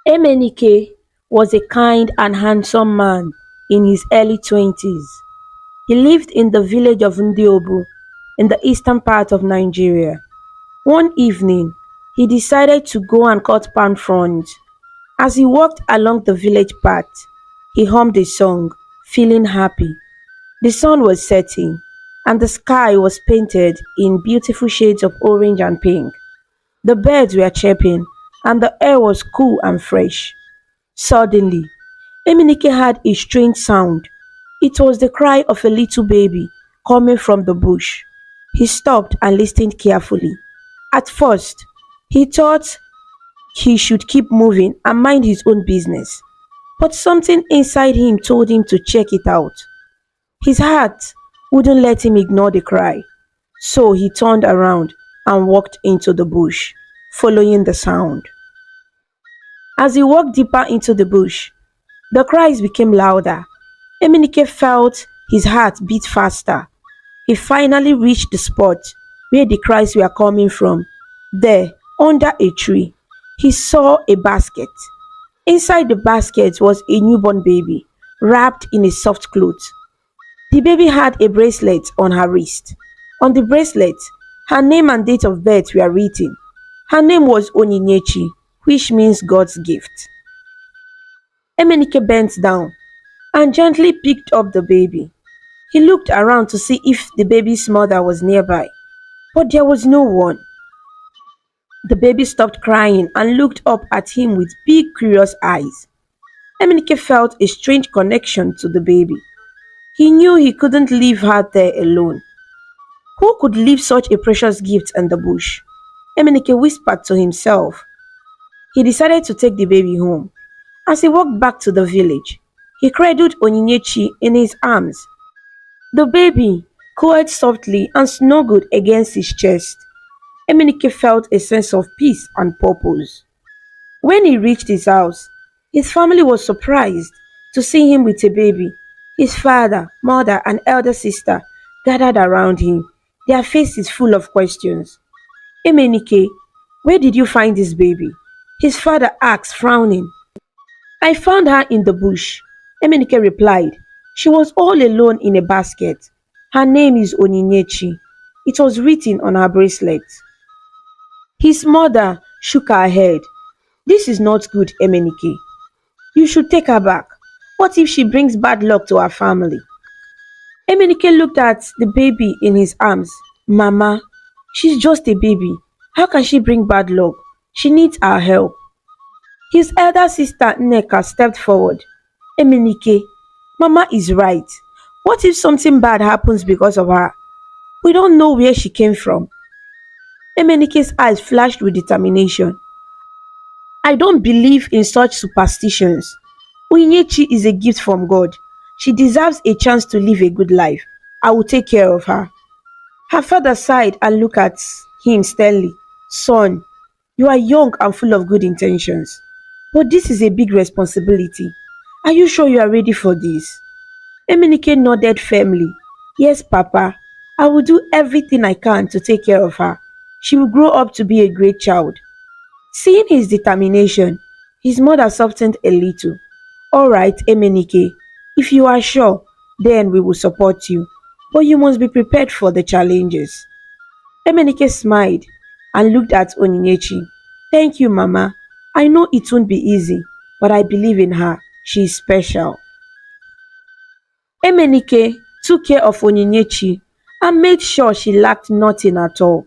Emenike was a kind and handsome man in his early 20s. He lived in the village of Ndiobu in the eastern part of Nigeria. One evening, he decided to go and cut palm fronds. As he walked along the village path, he hummed a song, feeling happy. The sun was setting, and the sky was painted in beautiful shades of orange and pink. The birds were chirping, and the air was cool and fresh. Suddenly, Eminike heard a strange sound. It was the cry of a little baby coming from the bush. He stopped and listened carefully. At first, he thought he should keep moving and mind his own business. But something inside him told him to check it out. His heart wouldn't let him ignore the cry. So he turned around and walked into the bush, following the sound. As he walked deeper into the bush, the cries became louder. Eminike felt his heart beat faster. He finally reached the spot where the cries were coming from. There, under a tree, he saw a basket. Inside the basket was a newborn baby, wrapped in a soft cloth. The baby had a bracelet on her wrist. On the bracelet, her name and date of birth were written. Her name was Onyinyechi, which means God's gift. Emenike bent down and gently picked up the baby. He looked around to see if the baby's mother was nearby, but there was no one. The baby stopped crying and looked up at him with big curious eyes. Emenike felt a strange connection to the baby. He knew he couldn't leave her there alone. Who could leave such a precious gift in the bush? Emenike whispered to himself. He decided to take the baby home. As he walked back to the village, he cradled Onyinyechi in his arms. The baby cooed softly and snuggled against his chest. Emenike felt a sense of peace and purpose. When he reached his house, his family was surprised to see him with a baby. His father, mother, and elder sister gathered around him, their faces full of questions. Emenike, where did you find this baby? His father asked, frowning. I found her in the bush, Emenike replied. She was all alone in a basket. Her name is Onyinyechi. It was written on her bracelet. His mother shook her head. This is not good, Emenike. You should take her back. What if she brings bad luck to our family? Emenike looked at the baby in his arms. Mama, she's just a baby. How can she bring bad luck? She needs our help. His elder sister Nneka stepped forward. Emenike, Mama is right. What if something bad happens because of her? We don't know where she came from. Emenike's eyes flashed with determination. I don't believe in such superstitions. Onyinyechi is a gift from God. She deserves a chance to live a good life. I will take care of her. Her father sighed and looked at him sternly. Son, you are young and full of good intentions. But this is a big responsibility. Are you sure you are ready for this? Emenike nodded firmly. Yes, Papa. I will do everything I can to take care of her. She will grow up to be a great child. Seeing his determination, his mother softened a little. All right, Emenike. If you are sure, then we will support you. But you must be prepared for the challenges. Emenike smiled and looked at Onyinyechi. Thank you, Mama. I know it won't be easy, but I believe in her. She is special. Emenike took care of Onyinyechi and made sure she lacked nothing at all.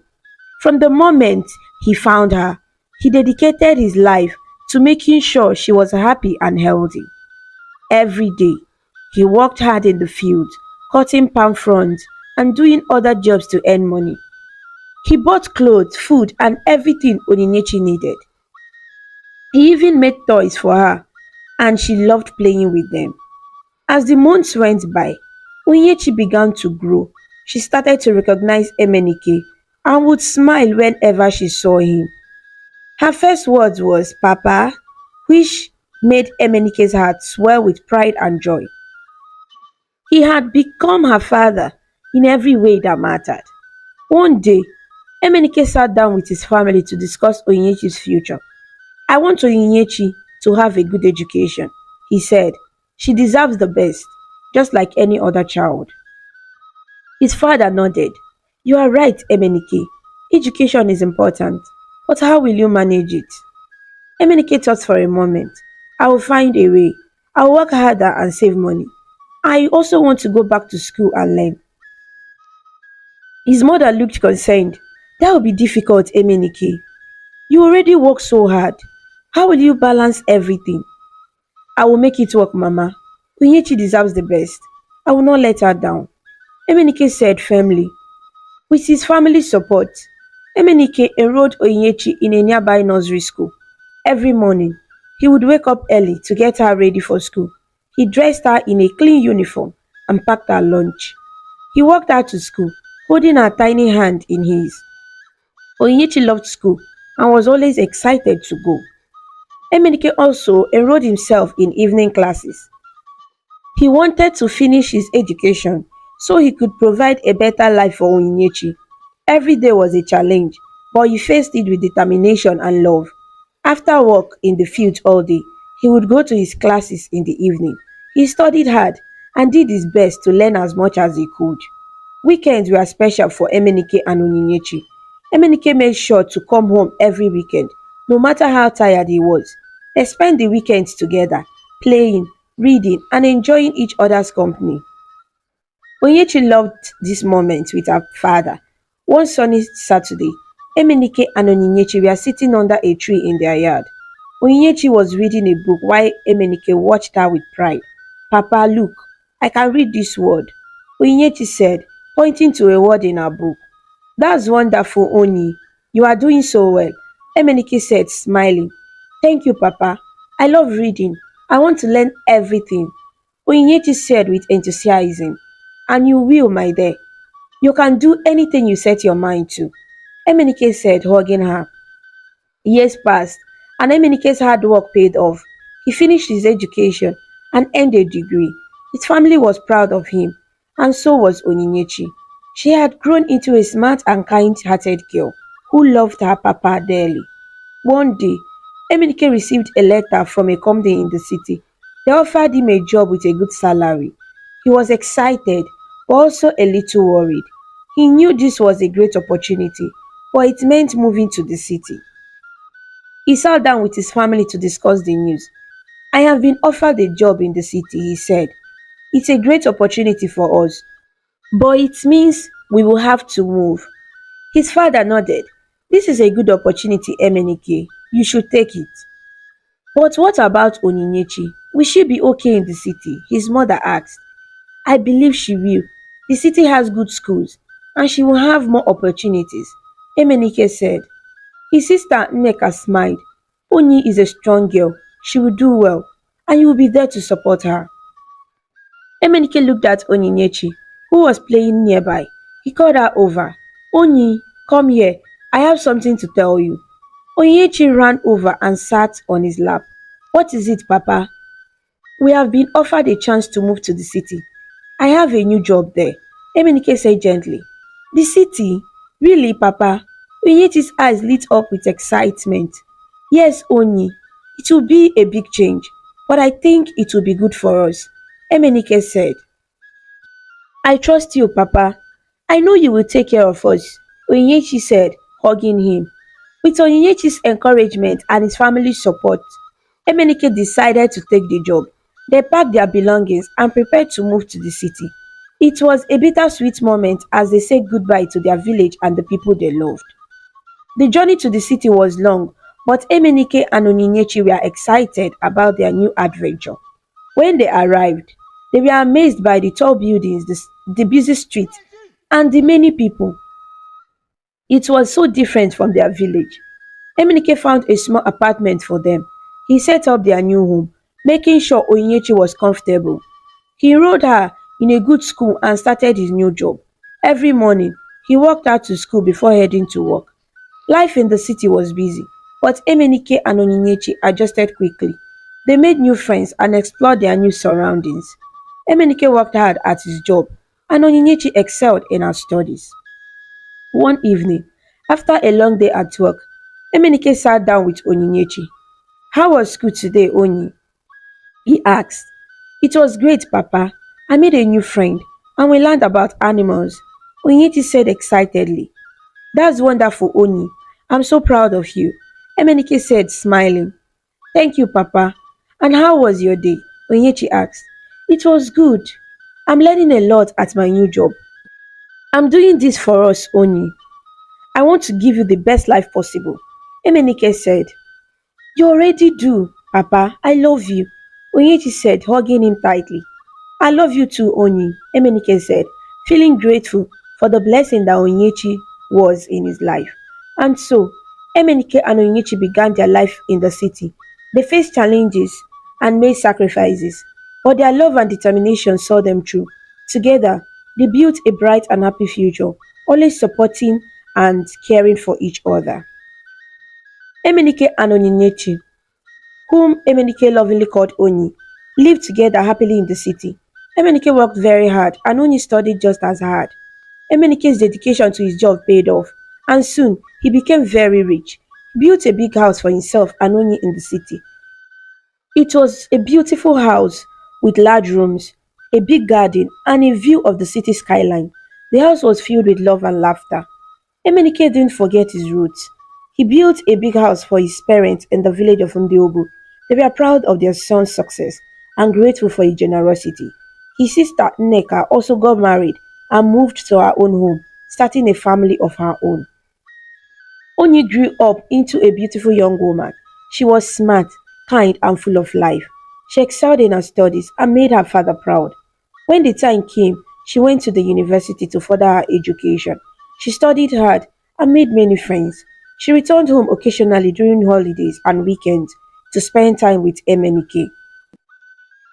From the moment he found her, he dedicated his life to making sure she was happy and healthy. Every day, he worked hard in the field, cutting palm fronds and doing other jobs to earn money. He bought clothes, food, and everything Onyinyechi needed. He even made toys for her, and she loved playing with them. As the months went by, Onyinyechi began to grow. She started to recognize Emenike and would smile whenever she saw him. Her first words was Papa, which made Emenike's heart swell with pride and joy. He had become her father in every way that mattered. One day, Emenike sat down with his family to discuss Onyinyechi's future. I want Onyinyechi to have a good education. He said, "She deserves the best, just like any other child." His father nodded. "You are right, Emenike. Education is important, but how will you manage it?" Emenike thought for a moment. "I will find a way. I will work harder and save money. I also want to go back to school and learn." His mother looked concerned. "That will be difficult, Emenike. You already work so hard. How will you balance everything?" "I will make it work, Mama. Unyechi deserves the best. I will not let her down," Emenike said firmly. With his family's support, Emenike enrolled Onyechi in a nearby nursery school. Every morning, he would wake up early to get her ready for school. He dressed her in a clean uniform and packed her lunch. He walked her to school, holding her tiny hand in his. Onyechi loved school and was always excited to go. Emenike also enrolled himself in evening classes. He wanted to finish his education so he could provide a better life for Onyinyechi. Every day was a challenge, but he faced it with determination and love. After work in the field all day, he would go to his classes in the evening. He studied hard and did his best to learn as much as he could. Weekends were special for Emenike and Onyinyechi. Emenike made sure to come home every weekend, no matter how tired he was. They spent the weekends together, playing, reading, and enjoying each other's company. Onyechi loved this moment with her father. One sunny Saturday, Emenike and Onyinyechi were sitting under a tree in their yard. Onyinyechi was reading a book while Emenike watched her with pride. "Papa, look, I can read this word," Onyinyechi said, pointing to a word in her book. "That's wonderful, Oni. You are doing so well," Emenike said, smiling. "Thank you, Papa. I love reading. I want to learn everything," Onyinyechi said with enthusiasm. "And you will, my dear. You can do anything you set your mind to," Emenike said, hugging her. Years passed, and Emenike's hard work paid off. He finished his education and earned a degree. His family was proud of him, and so was Onyinyechi. She had grown into a smart and kind-hearted girl who loved her papa dearly. One day, Emenike received a letter from a company in the city. They offered him a job with a good salary. He was excited, but also a little worried. He knew this was a great opportunity, but it meant moving to the city. He sat down with his family to discuss the news. "I have been offered a job in the city," he said. "It's a great opportunity for us, but it means we will have to move." His father nodded. "This is a good opportunity, Emenike. You should take it." "But what about Onyinyechi? Will she be okay in the city?" his mother asked. "I believe she will. The city has good schools, and she will have more opportunities," Emenike said. His sister Nneka smiled. "Onyi is a strong girl. She will do well, and you will be there to support her." Emenike looked at Onyinyechi, who was playing nearby. He called her over. "Onyi, come here. I have something to tell you." Onyinyechi ran over and sat on his lap. "What is it, Papa?" "We have been offered a chance to move to the city. I have a new job there," Emenike said gently. "The city? Really, Papa?" Onyechi's eyes lit up with excitement. "Yes, Onyi. It will be a big change, but I think it will be good for us," Emenike said. "I trust you, Papa. I know you will take care of us," Onyechi said, hugging him. With Onyechi's encouragement and his family's support, Emenike decided to take the job. They packed their belongings and prepared to move to the city. It was a bittersweet moment as they said goodbye to their village and the people they loved. The journey to the city was long, but Emenike and Onyinyechi were excited about their new adventure. When they arrived, they were amazed by the tall buildings, the busy streets, and the many people. It was so different from their village. Emenike found a small apartment for them. He set up their new home, making sure Onyinyechi was comfortable. He enrolled her in a good school and started his new job. Every morning, he walked her to school before heading to work. Life in the city was busy, but Emenike and Onyinyechi adjusted quickly. They made new friends and explored their new surroundings. Emenike worked hard at his job, and Onyinyechi excelled in her studies. One evening, after a long day at work, Emenike sat down with Onyinyechi. How was school today, Oni? He asked. It was great, Papa. I made a new friend and we learned about animals. Onyeti said excitedly. That's wonderful, Oni. I'm so proud of you. Emenike said, smiling. Thank you, Papa. And how was your day? Onyechi asked. It was good. I'm learning a lot at my new job. I'm doing this for us, Oni. I want to give you the best life possible. Emenike said. You already do, Papa. I love you. Onyechi said, hugging him tightly. I love you too, Oni, Emenike said, feeling grateful for the blessing that Onyechi was in his life. And so, Emenike and Onyechi began their life in the city. They faced challenges and made sacrifices, but their love and determination saw them through. Together, they built a bright and happy future, always supporting and caring for each other. Emenike and Onyinyechi, whom Emenike lovingly called Oni, lived together happily in the city. Emenike worked very hard and Oni studied just as hard. Emenike's dedication to his job paid off, and soon he became very rich. He built a big house for himself and Oni in the city. It was a beautiful house with large rooms, a big garden, and a view of the city skyline. The house was filled with love and laughter. Emenike didn't forget his roots. He built a big house for his parents in the village of Ndiobu. They were proud of their son's success and grateful for his generosity. His sister Nneka also got married and moved to her own home, starting a family of her own. Onyi grew up into a beautiful young woman. She was smart, kind, and full of life. She excelled in her studies and made her father proud. When the time came, she went to the university to further her education. She studied hard and made many friends. She returned home occasionally during holidays and weekends to spend time with Emenike.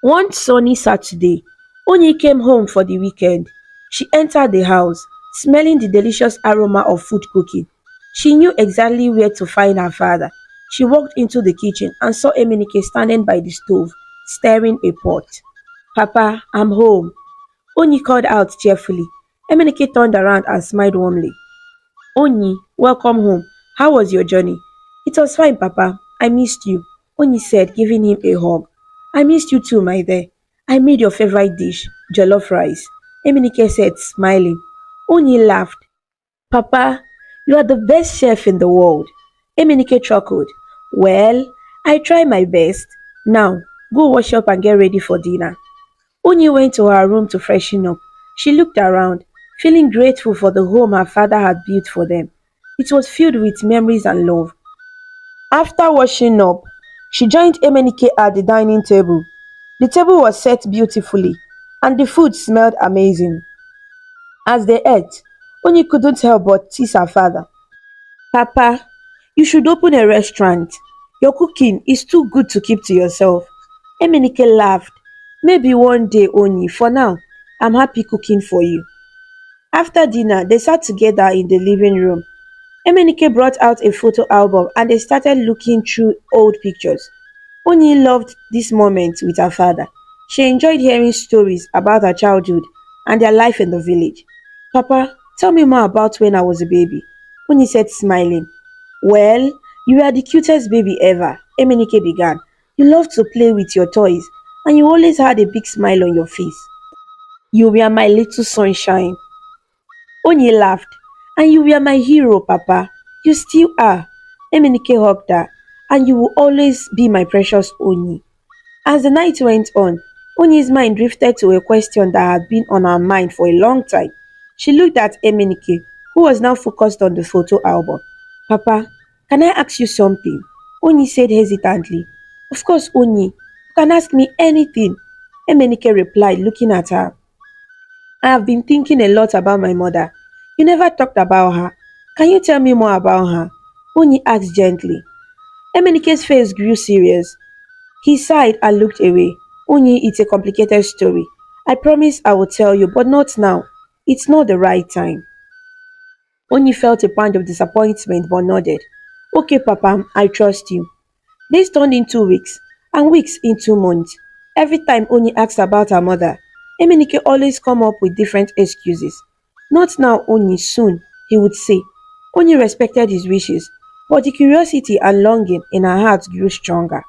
One sunny Saturday, Onyi came home for the weekend. She entered the house, smelling the delicious aroma of food cooking. She knew exactly where to find her father. She walked into the kitchen and saw Emenike standing by the stove, stirring a pot. Papa, I'm home. Onyi called out cheerfully. Emenike turned around and smiled warmly. Onyi, welcome home. How was your journey? It was fine, Papa. I missed you. Onyi said, giving him a hug. I missed you too, my dear. I made your favorite dish, jollof rice. Emenike said, smiling. Onyi laughed. Papa, you are the best chef in the world. Emenike chuckled. Well, I try my best. Now, go wash up and get ready for dinner. Onyi went to her room to freshen up. She looked around, feeling grateful for the home her father had built for them. It was filled with memories and love. After washing up, she joined Emenike at the dining table. The table was set beautifully, and the food smelled amazing. As they ate, Onyi couldn't help but tease her father. Papa, you should open a restaurant. Your cooking is too good to keep to yourself. Emenike laughed. Maybe one day, Onyi. For now, I'm happy cooking for you. After dinner, they sat together in the living room. Emenike brought out a photo album and they started looking through old pictures. Onyi loved this moment with her father. She enjoyed hearing stories about her childhood and their life in the village. Papa, tell me more about when I was a baby. Onyi said, smiling. Well, you were the cutest baby ever, Emenike began. You loved to play with your toys and you always had a big smile on your face. You were my little sunshine. Onyi laughed. And you were my hero, Papa. You still are. Emenike hugged her. And you will always be my precious Onyi. As the night went on, Onyi's mind drifted to a question that had been on her mind for a long time. She looked at Emenike, who was now focused on the photo album. Papa, can I ask you something? Onyi said hesitantly. Of course, Onyi. You can ask me anything. Emenike replied, looking at her. I have been thinking a lot about my mother. You never talked about her. Can you tell me more about her? Onyi asked gently. Emenike's face grew serious. He sighed and looked away. Onyi, it's a complicated story. I promise I will tell you, but not now. It's not the right time. Onyi felt a pang of disappointment but nodded. Okay, Papa, I trust you. Days turned into weeks, and weeks into months. Every time Onyi asked about her mother, Emenike always come up with different excuses. Not now, Onyi, soon, he would say. Onyi respected his wishes, but the curiosity and longing in her heart grew stronger.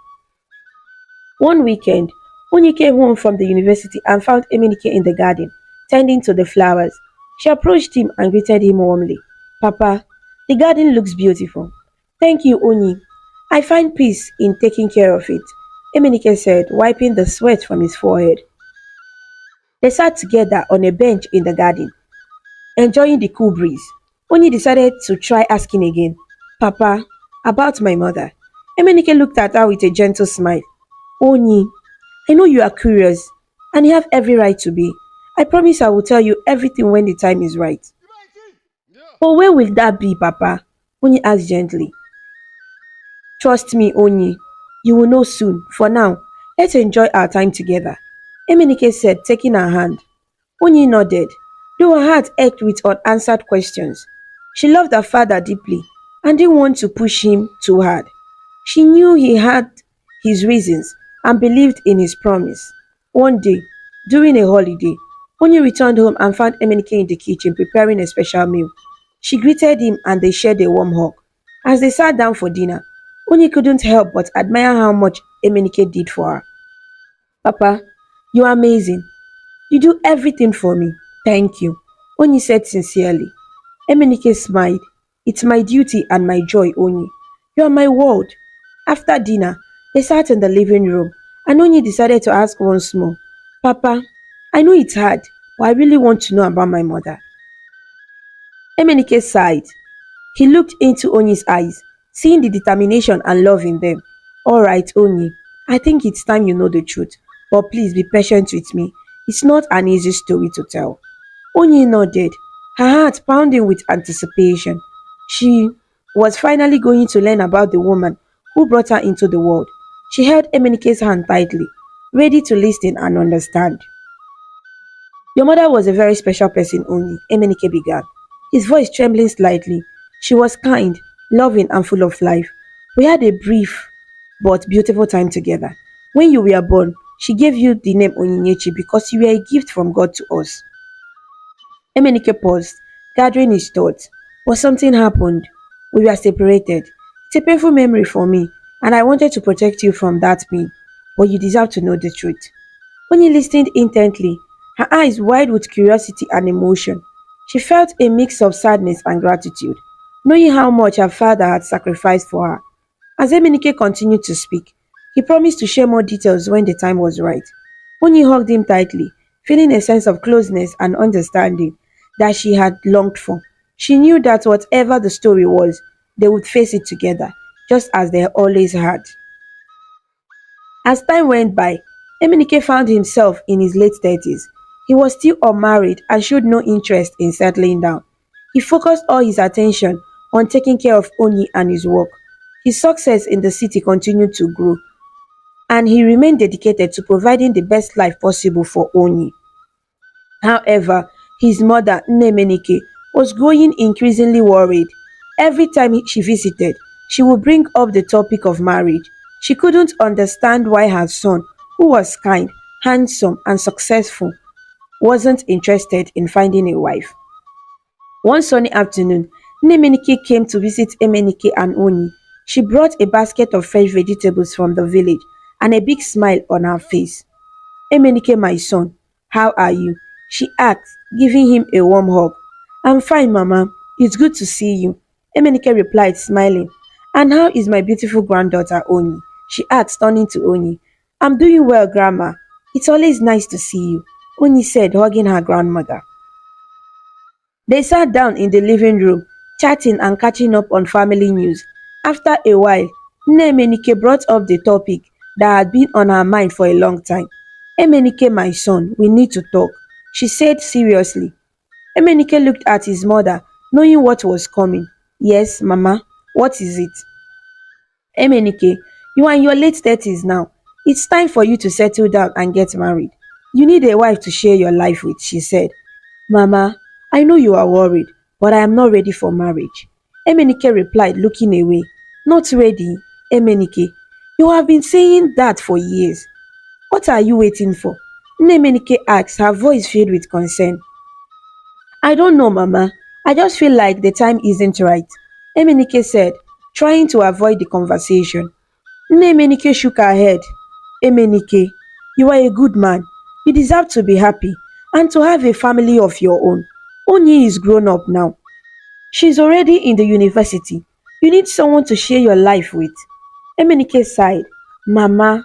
One weekend, Oni came home from the university and found Emenike in the garden, tending to the flowers. She approached him and greeted him warmly. Papa, the garden looks beautiful. Thank you, Oni. I find peace in taking care of it, Emenike said, wiping the sweat from his forehead. They sat together on a bench in the garden, enjoying the cool breeze. Oni decided to try asking again, Papa, about my mother. Emenike looked at her with a gentle smile. Oni, I know you are curious, and you have every right to be. I promise I will tell you everything when the time is right. But when will that be, Papa? Oni asked gently. Trust me, Oni. You will know soon. For now, let's enjoy our time together. Emenike said, taking her hand. Oni nodded, though her heart ached with unanswered questions. She loved her father deeply and didn't want to push him too hard. She knew he had his reasons and believed in his promise. One day, during a holiday, Oni returned home and found Emenike in the kitchen preparing a special meal. She greeted him and they shared a warm hug. As they sat down for dinner, Oni couldn't help but admire how much Emenike did for her. Papa, you are amazing. You do everything for me. Thank you, Oni said sincerely. Emenike smiled. It's my duty and my joy, Oni. You are my world. After dinner, they sat in the living room and Oni decided to ask once more, Papa, I know it's hard, but I really want to know about my mother. Emenike sighed. He looked into Oni's eyes, seeing the determination and love in them. Alright, Oni, I think it's time you know the truth, but please be patient with me. It's not an easy story to tell. Oni nodded, her heart pounding with anticipation. She was finally going to learn about the woman who brought her into the world. She held Emenike's hand tightly, ready to listen and understand. Your mother was a very special person, Oni, Emenike began, his voice trembling slightly. She was kind, loving, and full of life. We had a brief but beautiful time together. When you were born, she gave you the name Onyinyechi because you were a gift from God to us. Emenike paused, gathering his thoughts. But something happened. We were separated. It's a painful memory for me, and I wanted to protect you from that pain. But you deserve to know the truth. Oni listened intently, her eyes wide with curiosity and emotion. She felt a mix of sadness and gratitude, knowing how much her father had sacrificed for her. As Emenike continued to speak, he promised to share more details when the time was right. Oni hugged him tightly, feeling a sense of closeness and understanding that she had longed for. She knew that whatever the story was, they would face it together, just as they always had. As time went by, Emenike found himself in his late 30s. He was still unmarried and showed no interest in settling down. He focused all his attention on taking care of Oni and his work. His success in the city continued to grow, and he remained dedicated to providing the best life possible for Oni. However, his mother, Nnemenike, was growing increasingly worried. Every time she visited, she would bring up the topic of marriage. She couldn't understand why her son, who was kind, handsome, and successful, wasn't interested in finding a wife. One sunny afternoon, Nnemenike came to visit Emenike and Oni. She brought a basket of fresh vegetables from the village and a big smile on her face. Emenike, my son, how are you? She asked, giving him a warm hug. I'm fine, Mama. It's good to see you. Emenike replied, smiling. And how is my beautiful granddaughter, Oni? She asked, turning to Oni. I'm doing well, Grandma. It's always nice to see you, Oni said, hugging her grandmother. They sat down in the living room, chatting and catching up on family news. After a while, Nnemenike brought up the topic that had been on her mind for a long time. Emenike, my son, we need to talk, she said seriously. Emenike looked at his mother, knowing what was coming. Yes, Mama, what is it? Emenike, you are in your late 30s now. It's time for you to settle down and get married. You need a wife to share your life with, she said. Mama, I know you are worried, but I am not ready for marriage. Emenike replied, looking away. Not ready, Emenike. You have been saying that for years. What are you waiting for? Emenike asked, her voice filled with concern. I don't know, Mama. I just feel like the time isn't right, Emenike said, trying to avoid the conversation. Nnemenike shook her head. Emenike, you are a good man. You deserve to be happy and to have a family of your own. Onyi is grown up now. She's already in the university. You need someone to share your life with. Emenike sighed. Mama,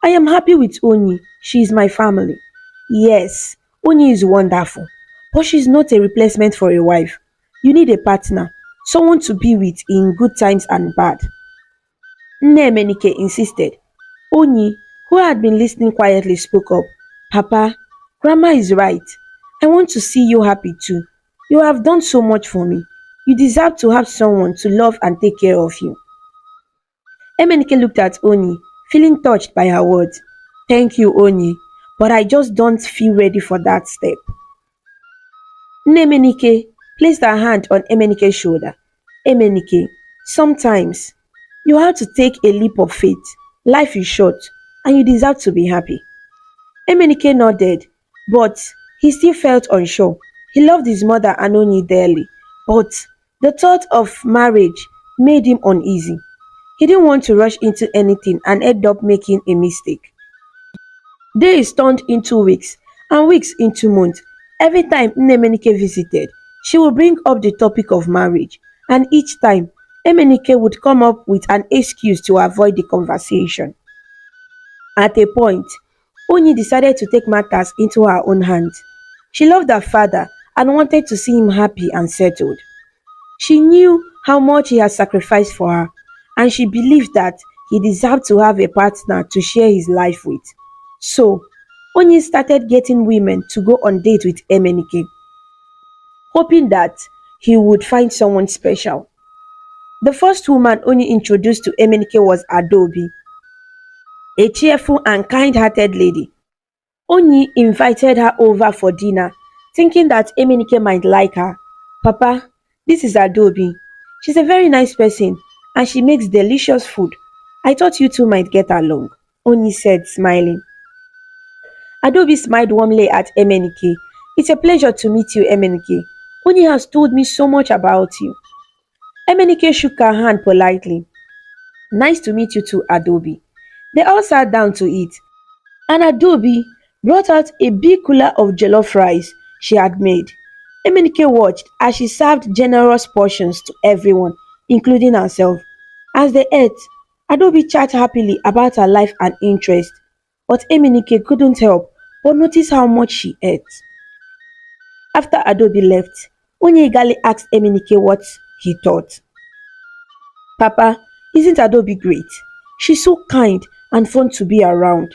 I am happy with Onyi. She is my family. Yes, Onyi is wonderful, but she's not a replacement for a wife. You need a partner, someone to be with in good times and bad. Nnemenike insisted. Onyi, who had been listening quietly, spoke up. Papa, Grandma is right. I want to see you happy too. You have done so much for me. You deserve to have someone to love and take care of you. Emenike looked at Oni, feeling touched by her words. Thank you, Oni, but I just don't feel ready for that step. Nemenike placed her hand on Emenike's shoulder. Emenike, sometimes you have to take a leap of faith. Life is short, and you deserve to be happy. Emenike nodded, but he still felt unsure. He loved his mother Anoni dearly, but the thought of marriage made him uneasy. He didn't want to rush into anything and end up making a mistake. Days turned into weeks, and weeks into months. Every time Nnemenike visited, she would bring up the topic of marriage, and each time, Emenike would come up with an excuse to avoid the conversation. At a point, Onyi decided to take matters into her own hands. She loved her father and wanted to see him happy and settled. She knew how much he had sacrificed for her, and she believed that he deserved to have a partner to share his life with. So, Onyi started getting women to go on dates with Emenike, hoping that he would find someone special. The first woman Onyi introduced to Emenike was Adobe, a cheerful and kind-hearted lady. Onyi invited her over for dinner, thinking that Emenike might like her. Papa, this is Adobe. She's a very nice person and she makes delicious food. I thought you two might get along, Onyi said, smiling. Adobe smiled warmly at Emenike. It's a pleasure to meet you, Emenike. Onyi has told me so much about you. Emenike shook her hand politely. Nice to meet you too, Adobe. They all sat down to eat, and Adobe brought out a big cooler of jollof rice she had made. Emenike watched as she served generous portions to everyone, including herself. As they ate, Adobe chatted happily about her life and interest, but Emenike couldn't help but notice how much she ate. After Adobe left, Onyegali asked Emenike what he thought. Papa, isn't Adobe great? She's so kind and fun to be around.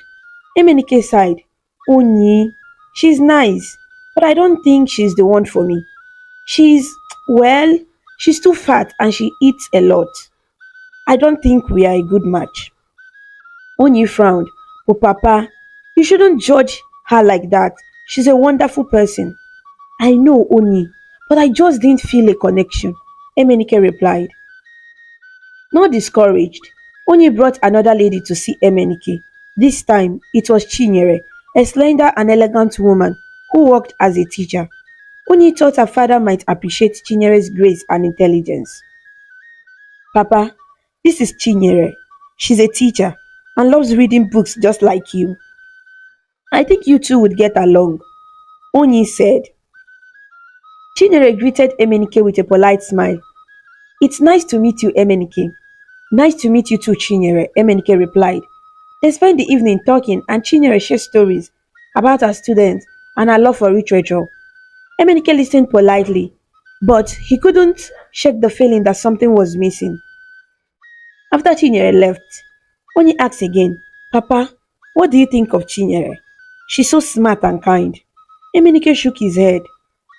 Emenike sighed. Onyi, she's nice, but I don't think she's the one for me. She's, well, she's too fat and she eats a lot. I don't think we are a good match. Onyi frowned. But Papa, you shouldn't judge her like that. She's a wonderful person. I know, Onyi, but I just didn't feel a connection, Emenike replied. Not discouraged, Onyi brought another lady to see Emenike. This time, it was Chinyere, a slender and elegant woman who worked as a teacher. Onyi thought her father might appreciate Chinyere's grace and intelligence. Papa, this is Chinyere. She's a teacher and loves reading books just like you. I think you two would get along, Onyi said. Chinyere greeted Emenike with a polite smile. It's nice to meet you, Emenike. Nice to meet you too, Chinyere, Emenike replied. They spent the evening talking and Chinyere shared stories about her students and her love for literature. Emenike listened politely, but he couldn't shake the feeling that something was missing. After Chinyere left, Onyi asked again, Papa, what do you think of Chinyere? She's so smart and kind. Emenike shook his head.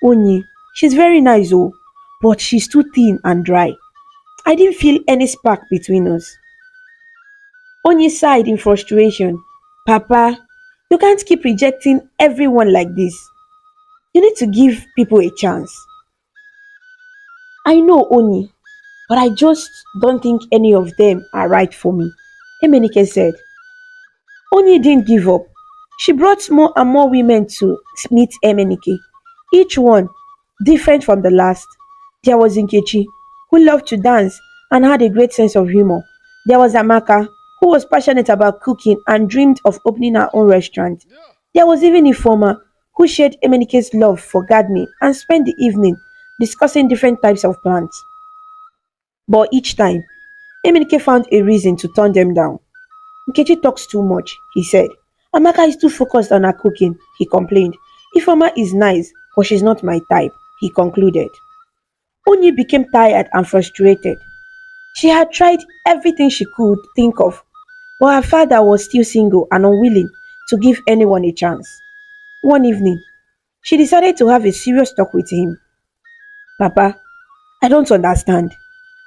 Onyi, she's very nice oh, but she's too thin and dry. I didn't feel any spark between us. Onyi sighed in frustration. Papa, you can't keep rejecting everyone like this. You need to give people a chance. I know, Onyi, but I just don't think any of them are right for me, Emenike said. Onyi didn't give up. She brought more and more women to meet Emenike, each one different from the last. There was Nkechi, who loved to dance and had a great sense of humor. There was Amaka, who was passionate about cooking and dreamed of opening her own restaurant. There was even Ifoma, who shared Emenike's love for gardening and spent the evening discussing different types of plants. But each time, Emenike found a reason to turn them down. Nkechi talks too much, he said. Amaka is too focused on her cooking, he complained. Ifoma is nice, but she's not my type, he concluded. Onyi became tired and frustrated. She had tried everything she could think of, but her father was still single and unwilling to give anyone a chance. One evening, she decided to have a serious talk with him. Papa, I don't understand.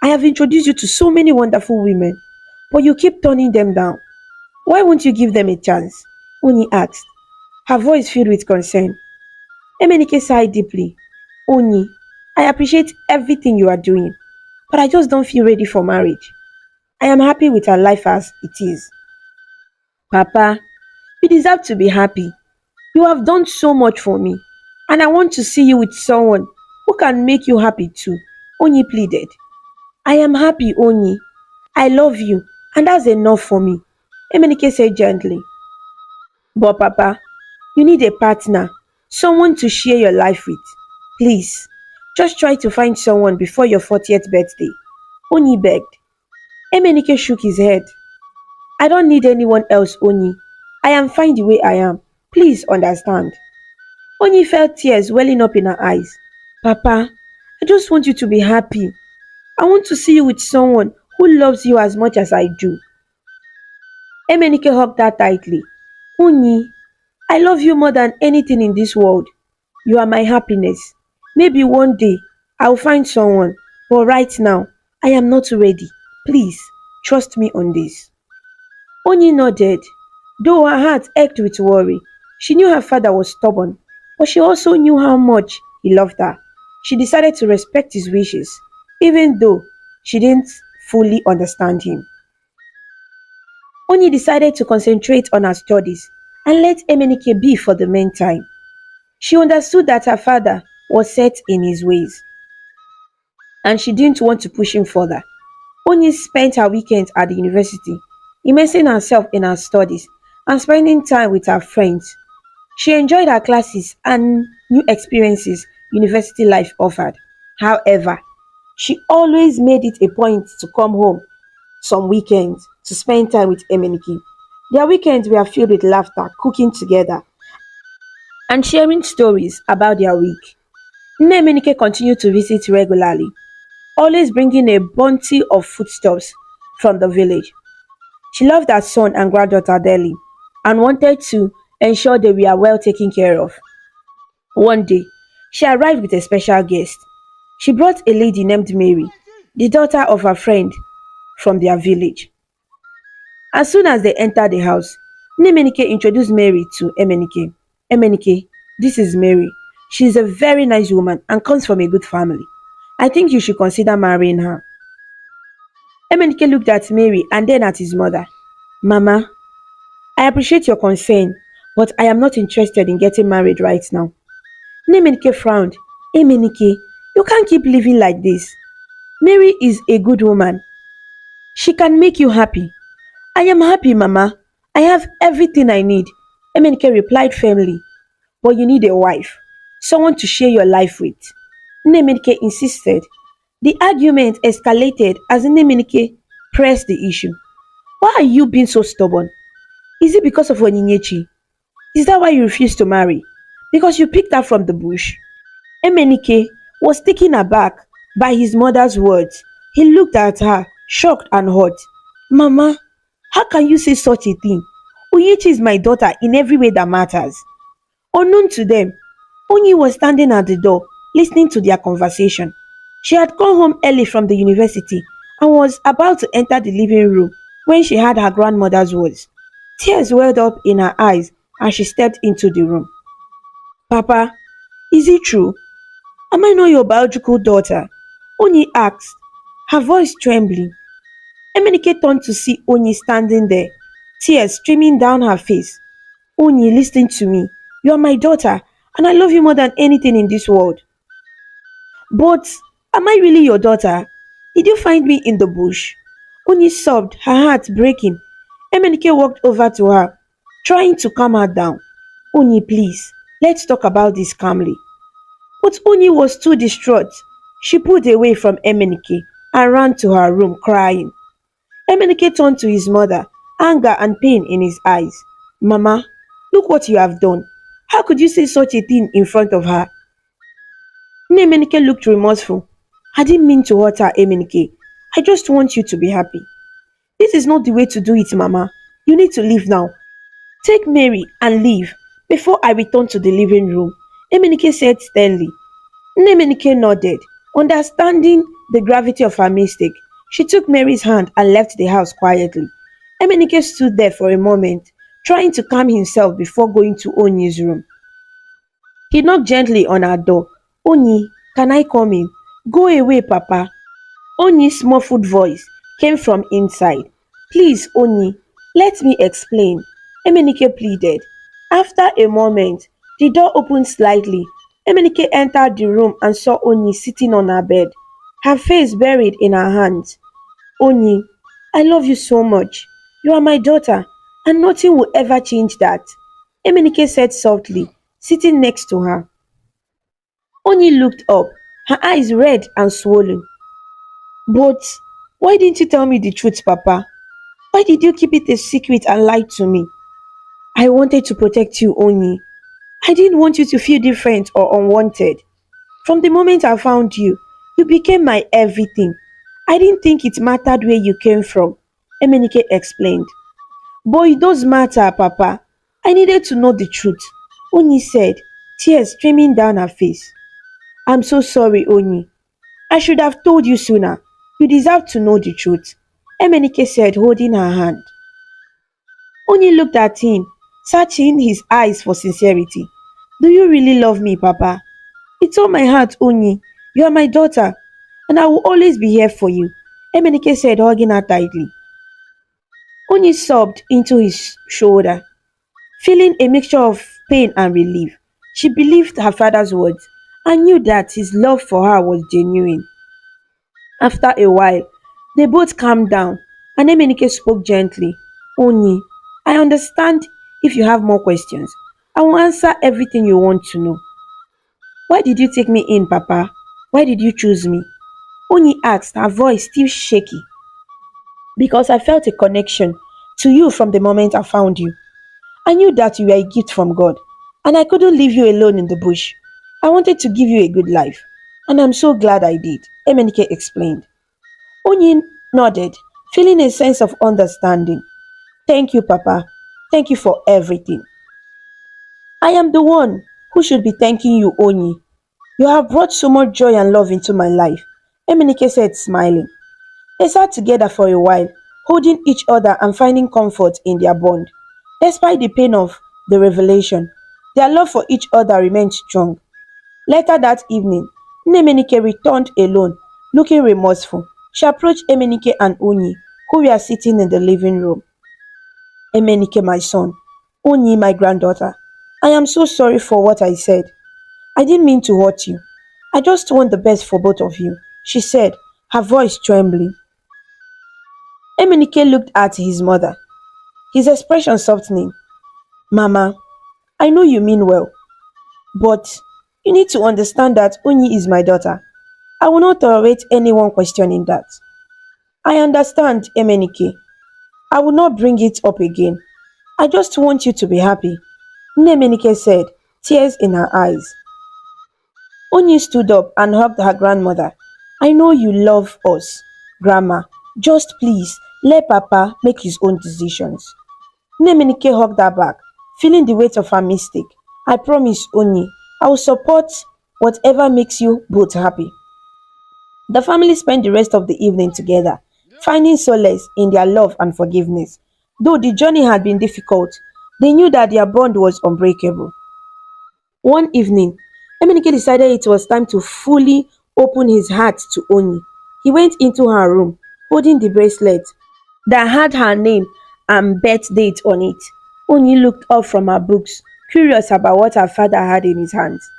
I have introduced you to so many wonderful women, but you keep turning them down. Why won't you give them a chance? Oni asked, her voice filled with concern. Emenike sighed deeply. Oni, I appreciate everything you are doing, but I just don't feel ready for marriage. I am happy with our life as it is. Papa, you deserve to be happy. You have done so much for me, and I want to see you with someone who can make you happy too. Oni pleaded. I am happy, Oni. I love you, and that's enough for me. Emenike said gently. But Papa, you need a partner, someone to share your life with. Please, just try to find someone before your 40th birthday. Oni begged. Emenike shook his head. I don't need anyone else, Oni. I am fine the way I am. Please understand. Oni felt tears welling up in her eyes. Papa, I just want you to be happy. I want to see you with someone who loves you as much as I do. Emenike hugged her tightly. Oni, I love you more than anything in this world. You are my happiness. Maybe one day I'll find someone, but right now I am not ready. Please, trust me on this. Oni nodded, though her heart ached with worry. She knew her father was stubborn, but she also knew how much he loved her. She decided to respect his wishes, even though she didn't fully understand him. Oni decided to concentrate on her studies and let Emenike be for the meantime. She understood that her father was set in his ways, and she didn't want to push him further. Oni spent her weekends at the university, immersing herself in her studies and spending time with her friends. She enjoyed her classes and new experiences university life offered. However, she always made it a point to come home some weekends to spend time with Emenike. Their weekends were filled with laughter, cooking together, and sharing stories about their week. Nne Emenike continued to visit regularly, always bringing a bounty of foodstuffs from the village. She loved her son and granddaughter dearly and wanted to ensure they were well taken care of. One day, she arrived with a special guest. She brought a lady named Mary, the daughter of a friend from their village. As soon as they entered the house, Nemenike introduced Mary to Emenike. Emenike, this is Mary. She is a very nice woman and comes from a good family. I think you should consider marrying her. Emenike looked at Mary and then at his mother. Mama, I appreciate your concern, but I am not interested in getting married right now. Nemenike frowned. Emenike, you can't keep living like this. Mary is a good woman. She can make you happy. I am happy, Mama. I have everything I need. Emenike replied firmly. But you need a wife, someone to share your life with. Nemenike insisted. The argument escalated as Nemenike pressed the issue. Why are you being so stubborn? Is it because of Onyinyechi? Is that why you refuse to marry? Because you picked her from the bush? Emenike was taken aback by his mother's words. He looked at her, shocked and hurt. Mama, how can you say such a thing? Onyechi is my daughter in every way that matters. Unknown to them, Onyi was standing at the door, listening to their conversation. She had come home early from the university and was about to enter the living room when she heard her grandmother's words. Tears welled up in her eyes as she stepped into the room. Papa, is it true? Am I not your biological daughter? Onyi asked, her voice trembling. Emenike turned to see Onyi standing there, tears streaming down her face. Onyi, listen to me. You are my daughter, and I love you more than anything in this world. But am I really your daughter? Did you find me in the bush? Oni sobbed, her heart breaking. Emenike walked over to her, trying to calm her down. Oni, please, let's talk about this calmly. But Oni was too distraught. She pulled away from Emenike and ran to her room crying. Emenike turned to his mother, anger and pain in his eyes. Mama, look what you have done. How could you say such a thing in front of her? Emenike looked remorseful. I didn't mean to hurt her, Emenike. I just want you to be happy. This is not the way to do it, Mama. You need to leave now. Take Mary and leave before I return to the living room, Emenike said sternly. Emenike nodded, understanding the gravity of her mistake. She took Mary's hand and left the house quietly. Emenike stood there for a moment, trying to calm himself before going to Onyi's room. He knocked gently on her door. Onyi, can I come in? Go away, Papa. Onyi's muffled voice came from inside. Please, Onyi, let me explain, Emenike pleaded. After a moment, the door opened slightly. Emenike entered the room and saw Onyi sitting on her bed, her face buried in her hands. Onyi, I love you so much. You are my daughter, and nothing will ever change that, Emenike said softly, sitting next to her. Onyi looked up, her eyes red and swollen. But why didn't you tell me the truth, Papa? Why did you keep it a secret and lie to me? I wanted to protect you, Onyi. I didn't want you to feel different or unwanted. From the moment I found you, you became my everything. I didn't think it mattered where you came from, Emenike explained. But it does matter, Papa. I needed to know the truth, Onyi said, tears streaming down her face. I'm so sorry, Onyi. I should have told you sooner. You deserve to know the truth, Emenike said, holding her hand. Onyi looked at him, searching his eyes for sincerity. Do you really love me, Papa? It's all my heart, Onyi. You are my daughter, and I will always be here for you, Emenike said, hugging her tightly. Onyi sobbed into his shoulder, feeling a mixture of pain and relief. She believed her father's words and knew that his love for her was genuine. After a while, they both calmed down, and Emenike spoke gently. Onyi, I understand if you have more questions. I will answer everything you want to know. Why did you take me in, Papa? Why did you choose me? Onyi asked, her voice still shaky. Because I felt a connection to you from the moment I found you. I knew that you were a gift from God, and I couldn't leave you alone in the bush. I wanted to give you a good life, and I'm so glad I did, Emenike explained. Onyin nodded, feeling a sense of understanding. Thank you, Papa. Thank you for everything. I am the one who should be thanking you, Onyi. You have brought so much joy and love into my life, Emenike said, smiling. They sat together for a while, holding each other and finding comfort in their bond. Despite the pain of the revelation, their love for each other remained strong. Later that evening, Emenike returned alone, looking remorseful. She approached Emenike and Onyi, who were sitting in the living room. Emenike, my son. Onyi, my granddaughter. I am so sorry for what I said. I didn't mean to hurt you. I just want the best for both of you, she said, her voice trembling. Emenike looked at his mother, his expression softening. Mama, I know you mean well, but you need to understand that Onyi is my daughter. I will not tolerate anyone questioning that. I understand, Emenike. I will not bring it up again. I just want you to be happy, Emenike said, tears in her eyes. Onyi stood up and hugged her grandmother. I know you love us, Grandma. Just please let Papa make his own decisions. Emenike hugged her back, feeling the weight of her mistake. I promise, Onyi, I will support whatever makes you both happy. The family spent the rest of the evening together, finding solace in their love and forgiveness. Though the journey had been difficult, they knew that their bond was unbreakable. One evening, Emenike decided it was time to fully open his heart to Onyi. He went into her room, holding the bracelet that had her name and birth date on it. Onyi looked up from her books, curious about what her father had in his hands.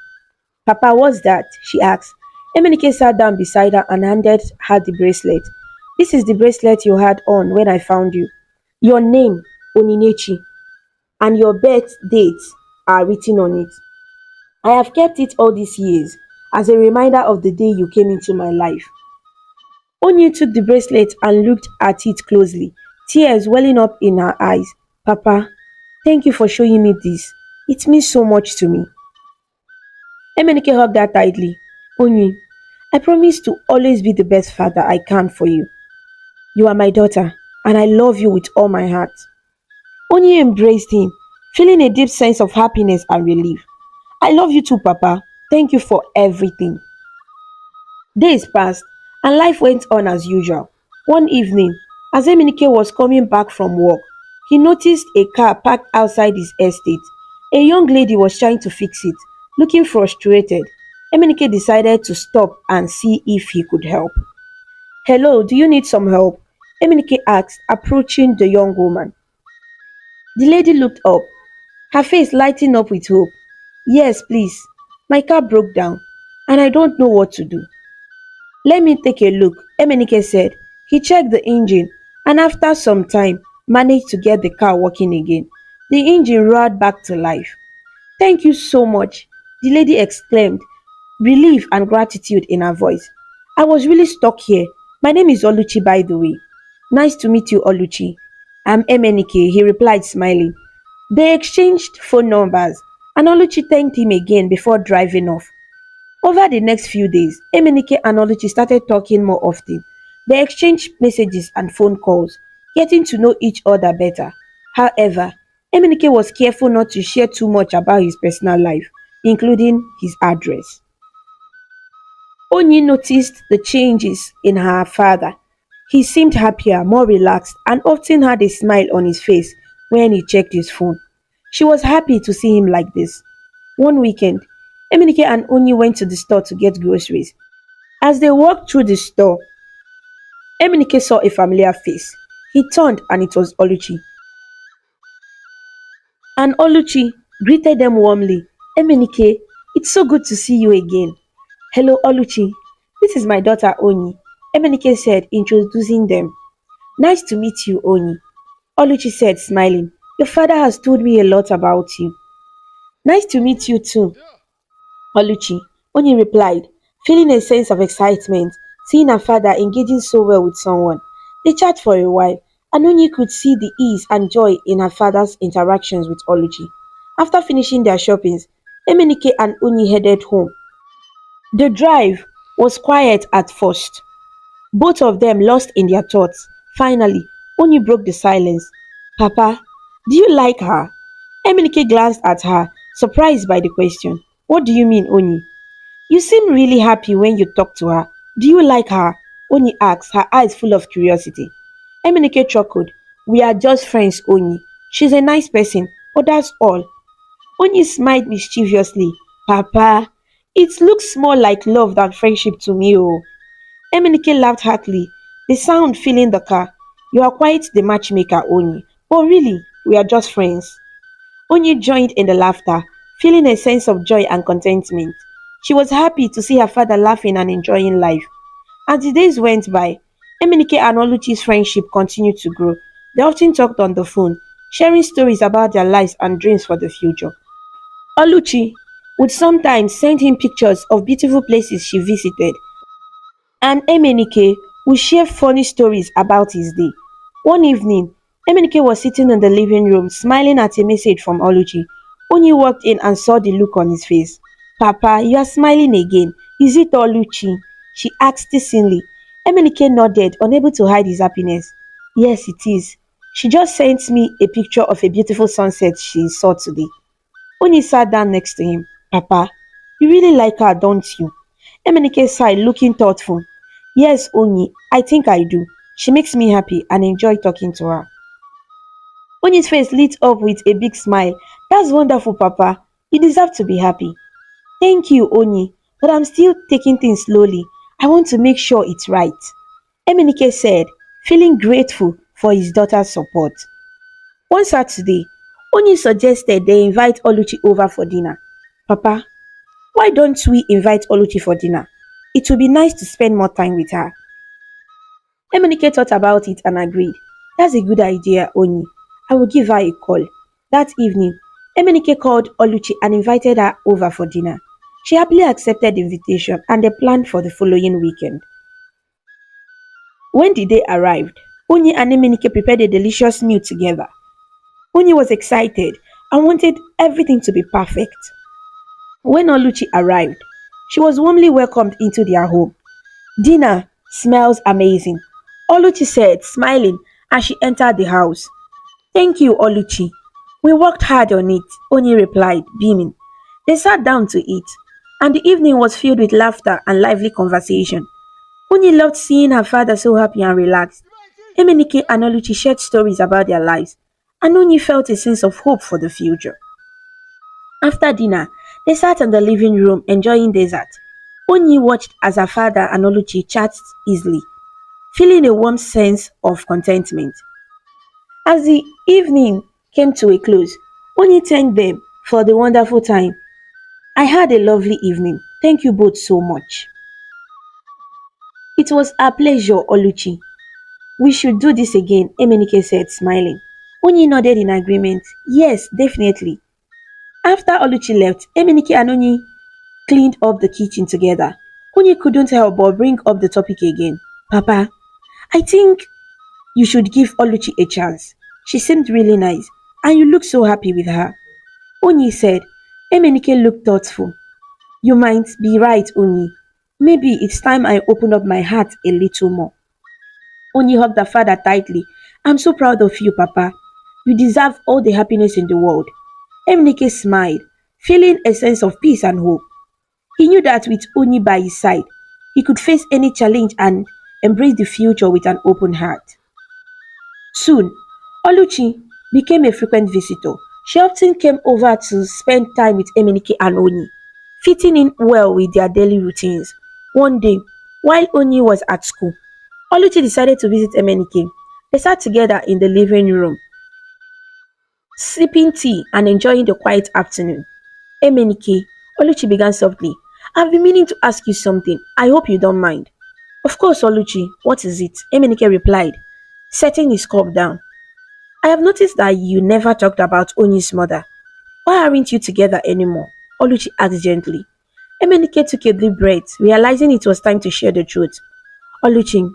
Papa, what's that? She asked. Emenike sat down beside her and handed her the bracelet. This is the bracelet you had on when I found you. Your name, Oninechi, and your birth date are written on it. I have kept it all these years as a reminder of the day you came into my life. Onyu took the bracelet and looked at it closely, tears welling up in her eyes. Papa, thank you for showing me this. It means so much to me. Emenike hugged her tightly. Onyu, I promise to always be the best father I can for you. You are my daughter, and I love you with all my heart. Onyu embraced him, feeling a deep sense of happiness and relief. I love you too, Papa. Thank you for everything. Days passed, and life went on as usual. One evening, as Eminike was coming back from work, he noticed a car parked outside his estate. A young lady was trying to fix it. Looking frustrated, Eminike decided to stop and see if he could help. Hello, do you need some help? Eminike asked, approaching the young woman. The lady looked up, her face lighting up with hope. Yes, please. My car broke down, and I don't know what to do. Let me take a look, Emenike said. He checked the engine and after some time managed to get the car working again. The engine roared back to life. Thank you so much, the lady exclaimed, relief and gratitude in her voice. I was really stuck here. My name is Oluchi, by the way. Nice to meet you, Oluchi. I'm Emenike, he replied, smiling. They exchanged phone numbers, and Oluchi thanked him again before driving off. Over the next few days, Emenike and Oluchi started talking more often. They exchanged messages and phone calls, getting to know each other better. However, Emenike was careful not to share too much about his personal life, including his address. Onyi noticed the changes in her father. He seemed happier, more relaxed, and often had a smile on his face when he checked his phone. She was happy to see him like this. One weekend, Emenike and Onyi went to the store to get groceries. As they walked through the store, Emenike saw a familiar face. He turned and it was Oluchi. And Oluchi greeted them warmly. Emenike, it's so good to see you again. Hello, Oluchi. This is my daughter Onyi. Emenike said, introducing them. Nice to meet you, Onyi. Oluchi said, smiling. Your father has told me a lot about you. Nice to meet you too, Oluchi. Onyi replied, feeling a sense of excitement, seeing her father engaging so well with someone. They chat for a while, and Onyi could see the ease and joy in her father's interactions with Oluchi. After finishing their shoppings, Emenike and Onyi headed home. The drive was quiet at first, both of them lost in their thoughts. Finally, Onyi broke the silence. Papa, do you like her? Emenike glanced at her, surprised by the question. What do you mean, Onyi? You seem really happy when you talk to her. Do you like her? Onyi asked, her eyes full of curiosity. Emenike chuckled. We are just friends, Onyi. She's a nice person, but that's all. Onyi smiled mischievously. Papa, it looks more like love than friendship to me, oh. Emenike laughed heartily, the sound filling the car. You are quite the matchmaker, Onyi. But really, we are just friends. Onyi joined in the laughter, feeling a sense of joy and contentment. She was happy to see her father laughing and enjoying life. As the days went by, Emenike and Oluchi's friendship continued to grow. They often talked on the phone, sharing stories about their lives and dreams for the future. Oluchi would sometimes send him pictures of beautiful places she visited, and Emenike would share funny stories about his day. One evening, Emenike was sitting in the living room smiling at a message from Oluchi. Onyi walked in and saw the look on his face. Papa, you are smiling again. Is it Oluchi? She asked teasingly. Emenike nodded, unable to hide his happiness. Yes, it is. She just sent me a picture of a beautiful sunset she saw today. Onyi sat down next to him. Papa, you really like her, don't you? Emenike sighed, looking thoughtful. Yes, Onyi, I think I do. She makes me happy and enjoy talking to her. Onyi's face lit up with a big smile. That's wonderful, Papa. You deserve to be happy. Thank you, Onyi, but I'm still taking things slowly. I want to make sure it's right. Emenike said, feeling grateful for his daughter's support. One Saturday, Onyi suggested they invite Oluchi over for dinner. Papa, why don't we invite Oluchi for dinner? It would be nice to spend more time with her. Emenike thought about it and agreed. That's a good idea, Oni. I will give her a call. That evening, Emenike called Oluchi and invited her over for dinner. She happily accepted the invitation and they planned for the following weekend. When the day arrived, Oni and Emenike prepared a delicious meal together. Oni was excited and wanted everything to be perfect. When Oluchi arrived, she was warmly welcomed into their home. Dinner smells amazing, Oluchi said, smiling as she entered the house. Thank you, Oluchi. We worked hard on it, Oni replied, beaming. They sat down to eat, and the evening was filled with laughter and lively conversation. Oni loved seeing her father so happy and relaxed. Emenike and Oluchi shared stories about their lives, and Oni felt a sense of hope for the future. After dinner, they sat in the living room enjoying dessert. Oni watched as her father and Oluchi chatted easily, feeling a warm sense of contentment. As the evening came to a close, Oni thanked them for the wonderful time. I had a lovely evening. Thank you both so much. It was a pleasure, Oluchi. We should do this again, Emenike said, smiling. Oni nodded in agreement. Yes, definitely. After Oluchi left, Emenike and Oni cleaned up the kitchen together. Oni couldn't help but bring up the topic again. Papa, I think you should give Oluchi a chance. She seemed really nice, and you look so happy with her. Oni said. Emenike looked thoughtful. You might be right, Oni. Maybe it's time I open up my heart a little more. Oni hugged her father tightly. I'm so proud of you, Papa. You deserve all the happiness in the world. Emenike smiled, feeling a sense of peace and hope. He knew that with Oni by his side, he could face any challenge and embrace the future with an open heart. Soon, Oluchi became a frequent visitor. She often came over to spend time with Emenike and Oni, fitting in well with their daily routines. One day, while Oni was at school, Oluchi decided to visit Emenike. They sat together in the living room, sipping tea and enjoying the quiet afternoon. Emenike, Oluchi began softly. I've been meaning to ask you something. I hope you don't mind. Of course, Oluchi. What is it? Emenike replied, setting his cup down. I have noticed that you never talked about Oni's mother. Why aren't you together anymore? Oluchi asked gently. Emenike took a deep breath, realizing it was time to share the truth. Oluchi,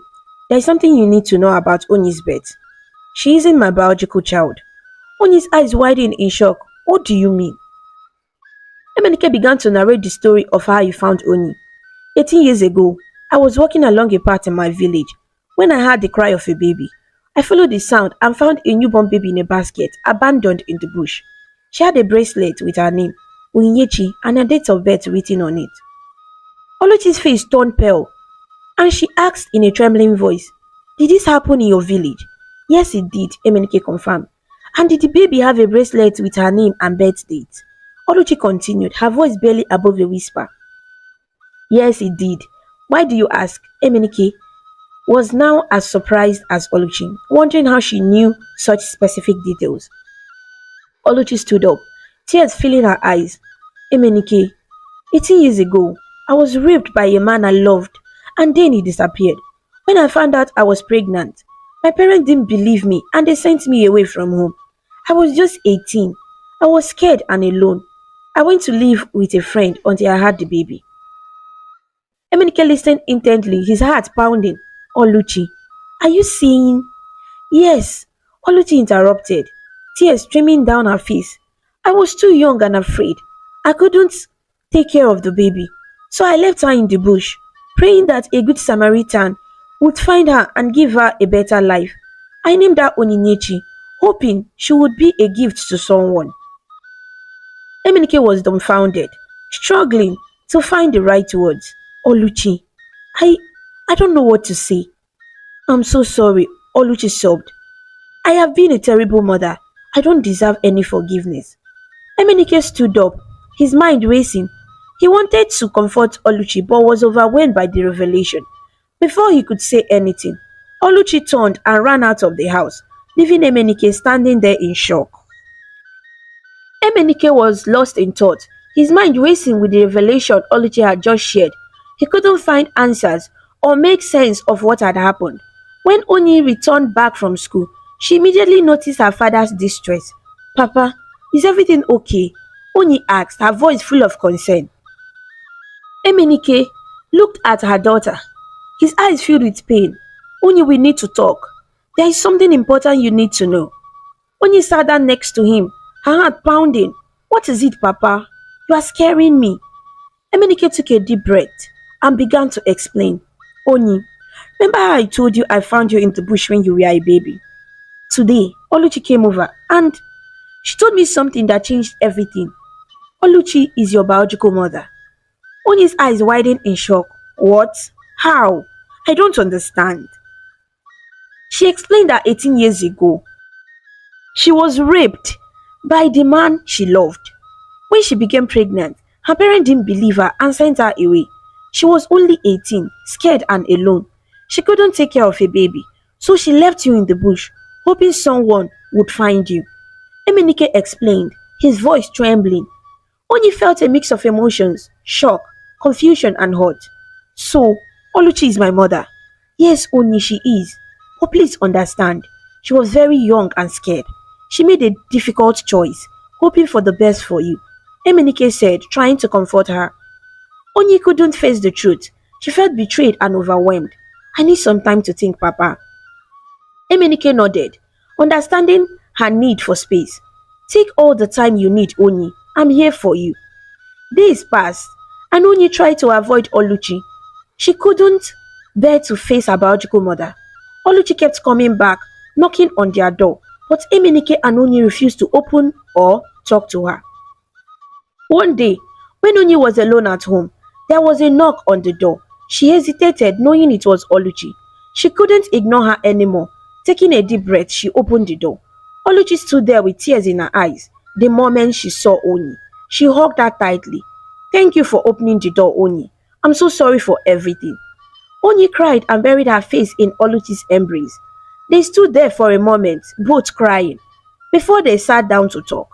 there is something you need to know about Oni's birth. She isn't my biological child. Oni's eyes widened in shock. What do you mean? Emenike began to narrate the story of how he found Oni. 18 years ago, I was walking along a path in my village when I heard the cry of a baby. I followed the sound and found a newborn baby in a basket, abandoned in the bush. She had a bracelet with her name, Unyechi, and her date of birth written on it. Oluchi's face turned pale, and she asked in a trembling voice, Did this happen in your village? Yes, it did, Emenike confirmed. And did the baby have a bracelet with her name and birth date? Oluchi continued, her voice barely above a whisper. Yes, it did. Why do you ask? Emenike was now as surprised as Oluchi, wondering how she knew such specific details. Oluchi stood up, tears filling her eyes. Emenike, 18 years ago, I was raped by a man I loved, and then he disappeared. When I found out I was pregnant, my parents didn't believe me and they sent me away from home. I was just 18. I was scared and alone. I went to live with a friend until I had the baby. Emenike listened intently, his heart pounding. Oluchi, are you saying? Yes, Oluchi interrupted, tears streaming down her face. I was too young and afraid. I couldn't take care of the baby, so I left her in the bush, praying that a good Samaritan would find her and give her a better life. I named her Onyinyechi, hoping she would be a gift to someone. Emenike was dumbfounded, struggling to find the right words. Oluchi, I I don't know what to say. I'm so sorry, Oluchi sobbed. I have been a terrible mother. I don't deserve any forgiveness. Emenike stood up, his mind racing. He wanted to comfort Oluchi but was overwhelmed by the revelation. Before he could say anything, Oluchi turned and ran out of the house, leaving Emenike standing there in shock. Emenike was lost in thought, his mind racing with the revelation Oluchi had just shared. He couldn't find answers or make sense of what had happened. When Oni returned back from school, she immediately noticed her father's distress. Papa, is everything okay? Oni asked, her voice full of concern. Emenike looked at her daughter, his eyes filled with pain. Oni, we need to talk. There is something important you need to know. Oni sat down next to him, her heart pounding. What is it, Papa? You are scaring me. Emenike took a deep breath and began to explain. Oni, remember how I told you I found you in the bush when you were a baby? Today, Oluchi came over and she told me something that changed everything. Oluchi is your biological mother. Oni's eyes widened in shock. What? How? I don't understand. She explained that 18 years ago, she was raped by the man she loved. When she became pregnant, her parents didn't believe her and sent her away. She was only 18, scared and alone. She couldn't take care of a baby, so she left you in the bush, hoping someone would find you. Emenike explained, his voice trembling. Oni felt a mix of emotions, shock, confusion and hurt. So, Oluchi is my mother. Yes, Oni, she is. But please understand, she was very young and scared. She made a difficult choice, hoping for the best for you. Emenike said, trying to comfort her. Oni couldn't face the truth. She felt betrayed and overwhelmed. I need some time to think, Papa. Emenike nodded, understanding her need for space. Take all the time you need, Oni. I'm here for you. Days passed, and Oni tried to avoid Oluchi. She couldn't bear to face her biological mother. Oluchi kept coming back, knocking on their door, but Emenike and Oni refused to open or talk to her. One day, when Oni was alone at home, there was a knock on the door. She hesitated, knowing it was Oluchi. She couldn't ignore her anymore. Taking a deep breath, she opened the door. Oluchi stood there with tears in her eyes the moment she saw Oni. She hugged her tightly. Thank you for opening the door, Oni. I'm so sorry for everything. Oni cried and buried her face in Oluchi's embrace. They stood there for a moment, both crying, before they sat down to talk.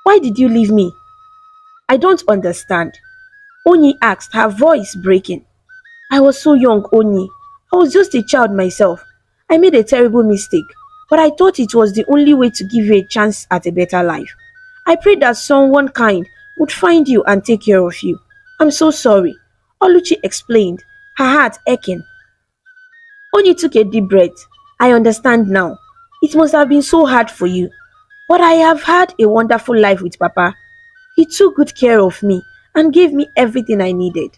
Why did you leave me? I don't understand. Oni asked, her voice breaking. I was so young, Oni. I was just a child myself. I made a terrible mistake, but I thought it was the only way to give you a chance at a better life. I prayed that someone kind would find you and take care of you. I'm so sorry. Oluchi explained, her heart aching. Oni took a deep breath. I understand now. It must have been so hard for you. But I have had a wonderful life with Papa. He took good care of me and gave me everything I needed.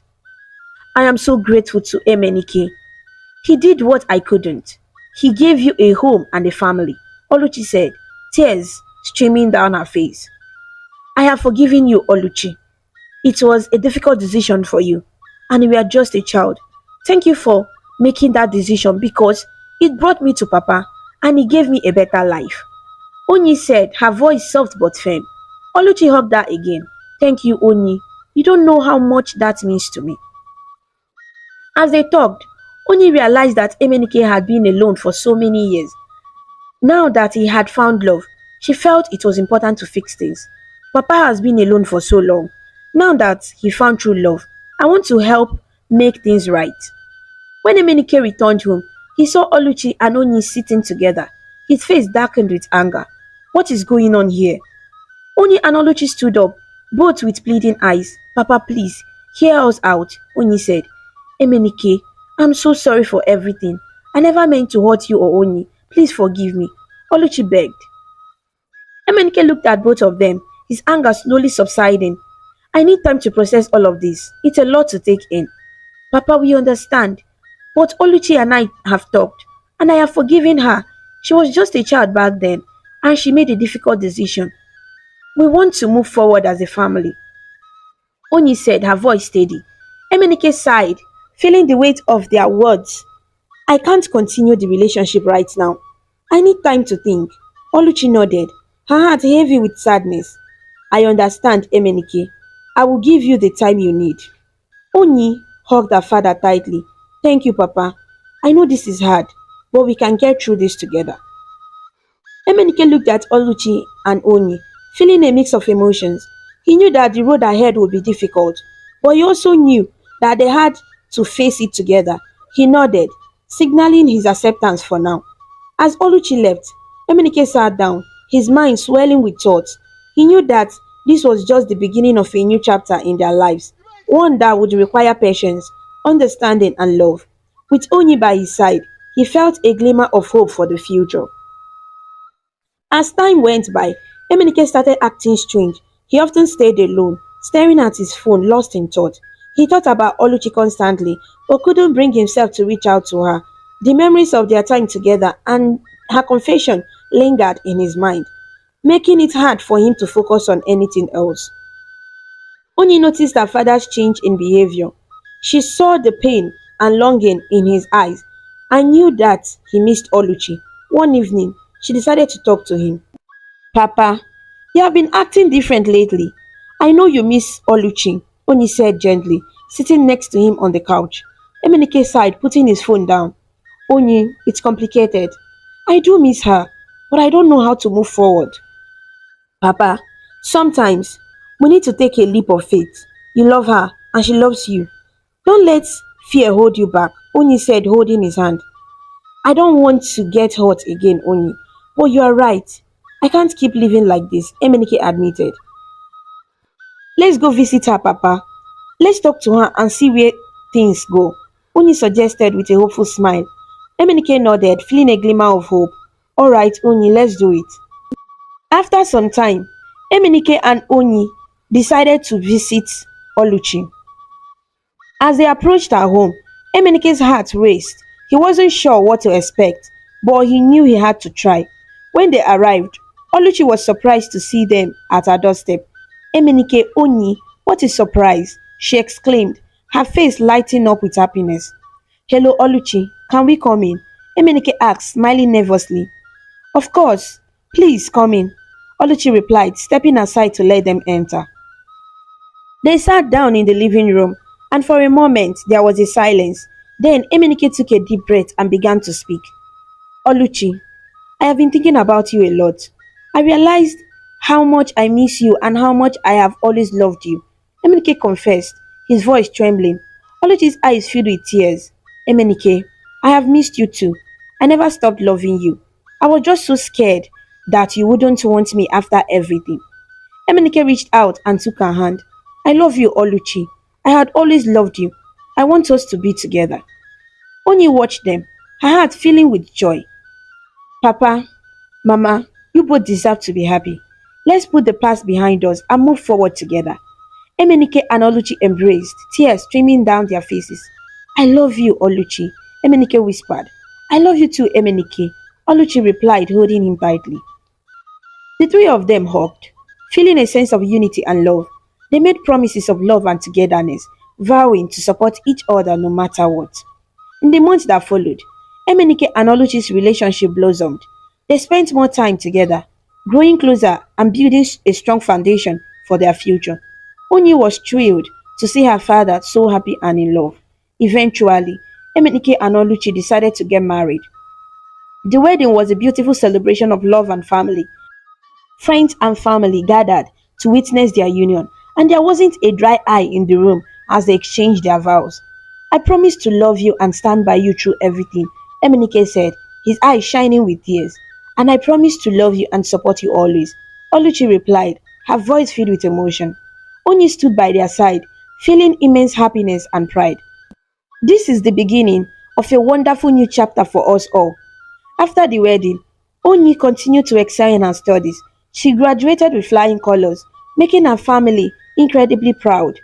I am so grateful to Emenike. He did what I couldn't. He gave you a home and a family, Oluchi said, tears streaming down her face. I have forgiven you, Oluchi. It was a difficult decision for you, and you were just a child. Thank you for making that decision because it brought me to Papa and he gave me a better life. Oni said, her voice soft but firm. Oluchi hugged her again. Thank you, Oni. You don't know how much that means to me. As they talked, Oni realized that Emenike had been alone for so many years. Now that he had found love, she felt it was important to fix things. Papa has been alone for so long. Now that he found true love, I want to help make things right. When Emenike returned home, he saw Oluchi and Oni sitting together. His face darkened with anger. What is going on here? Oni and Oluchi stood up, both with pleading eyes. Papa, please, hear us out, Oni said. Emenike, I'm so sorry for everything. I never meant to hurt you or Oni. Please forgive me. Oluchi begged. Emenike looked at both of them, his anger slowly subsiding. I need time to process all of this. It's a lot to take in. Papa, we understand. But Oluchi and I have talked, and I have forgiven her. She was just a child back then, and she made a difficult decision. We want to move forward as a family. Oni said, her voice steady. Emenike sighed, feeling the weight of their words. I can't continue the relationship right now. I need time to think. Oluchi nodded, her heart heavy with sadness. I understand, Emenike. I will give you the time you need. Oni hugged her father tightly. Thank you, Papa. I know this is hard, but we can get through this together. Emenike looked at Oluchi and Oni, feeling a mix of emotions. He knew that the road ahead would be difficult, but he also knew that they had to face it together. He nodded, signaling his acceptance for now. As Oluchi left, Emenike sat down, his mind swelling with thoughts. He knew that this was just the beginning of a new chapter in their lives, one that would require patience, understanding, and love. With Onyi by his side, he felt a glimmer of hope for the future. As time went by, Emenike started acting strange. He often stayed alone, staring at his phone, lost in thought. He thought about Oluchi constantly, but couldn't bring himself to reach out to her. The memories of their time together and her confession lingered in his mind, making it hard for him to focus on anything else. Onyi noticed her father's change in behavior. She saw the pain and longing in his eyes and knew that he missed Oluchi. One evening, she decided to talk to him. Papa, you have been acting different lately. I know you miss Oluchi, Oni said gently, sitting next to him on the couch. Emenike sighed, putting his phone down. Oni, it's complicated. I do miss her, but I don't know how to move forward. Papa, sometimes we need to take a leap of faith. You love her, and she loves you. Don't let fear hold you back, Oni said, holding his hand. I don't want to get hurt again, Oni. But you are right. I can't keep living like this, Emenike admitted. Let's go visit her, Papa. Let's talk to her and see where things go, Oni suggested with a hopeful smile. Emenike nodded, feeling a glimmer of hope. Alright, Oni, let's do it. After some time, Emenike and Oni decided to visit Oluchi. As they approached her home, Emenike's heart raced. He wasn't sure what to expect, but he knew he had to try. When they arrived, Oluchi was surprised to see them at her doorstep. Emenike, Oni, what a surprise, she exclaimed, her face lighting up with happiness. Hello, Oluchi, can we come in? Emenike asked, smiling nervously. Of course, please come in, Oluchi replied, stepping aside to let them enter. They sat down in the living room, and for a moment there was a silence. Then Emenike took a deep breath and began to speak. Oluchi, I have been thinking about you a lot. I realized how much I miss you and how much I have always loved you. Emenike confessed, his voice trembling. Oluchi's eyes filled with tears. Emenike, I have missed you too. I never stopped loving you. I was just so scared that you wouldn't want me after everything. Emenike reached out and took her hand. I love you, Oluchi. I had always loved you. I want us to be together. Oni watched them, her heart filling with joy. Papa, Mama, you both deserve to be happy. Let's put the past behind us and move forward together. Emenike and Oluchi embraced, tears streaming down their faces. I love you, Oluchi, Emenike whispered. I love you too, Emenike, Oluchi replied, holding him tightly. The three of them hugged, feeling a sense of unity and love. They made promises of love and togetherness, vowing to support each other no matter what. In the months that followed, Emenike and Oluchi's relationship blossomed. They spent more time together, growing closer and building a strong foundation for their future. Oni was thrilled to see her father so happy and in love. Eventually, Emenike and Oluchi decided to get married. The wedding was a beautiful celebration of love and family. Friends and family gathered to witness their union, and there wasn't a dry eye in the room as they exchanged their vows. I promise to love you and stand by you through everything, Emenike said, his eyes shining with tears. And I promise to love you and support you always, Oluchi replied, her voice filled with emotion. Oni stood by their side, feeling immense happiness and pride. This is the beginning of a wonderful new chapter for us all. After the wedding, Oni continued to excel in her studies. She graduated with flying colors, making her family incredibly proud.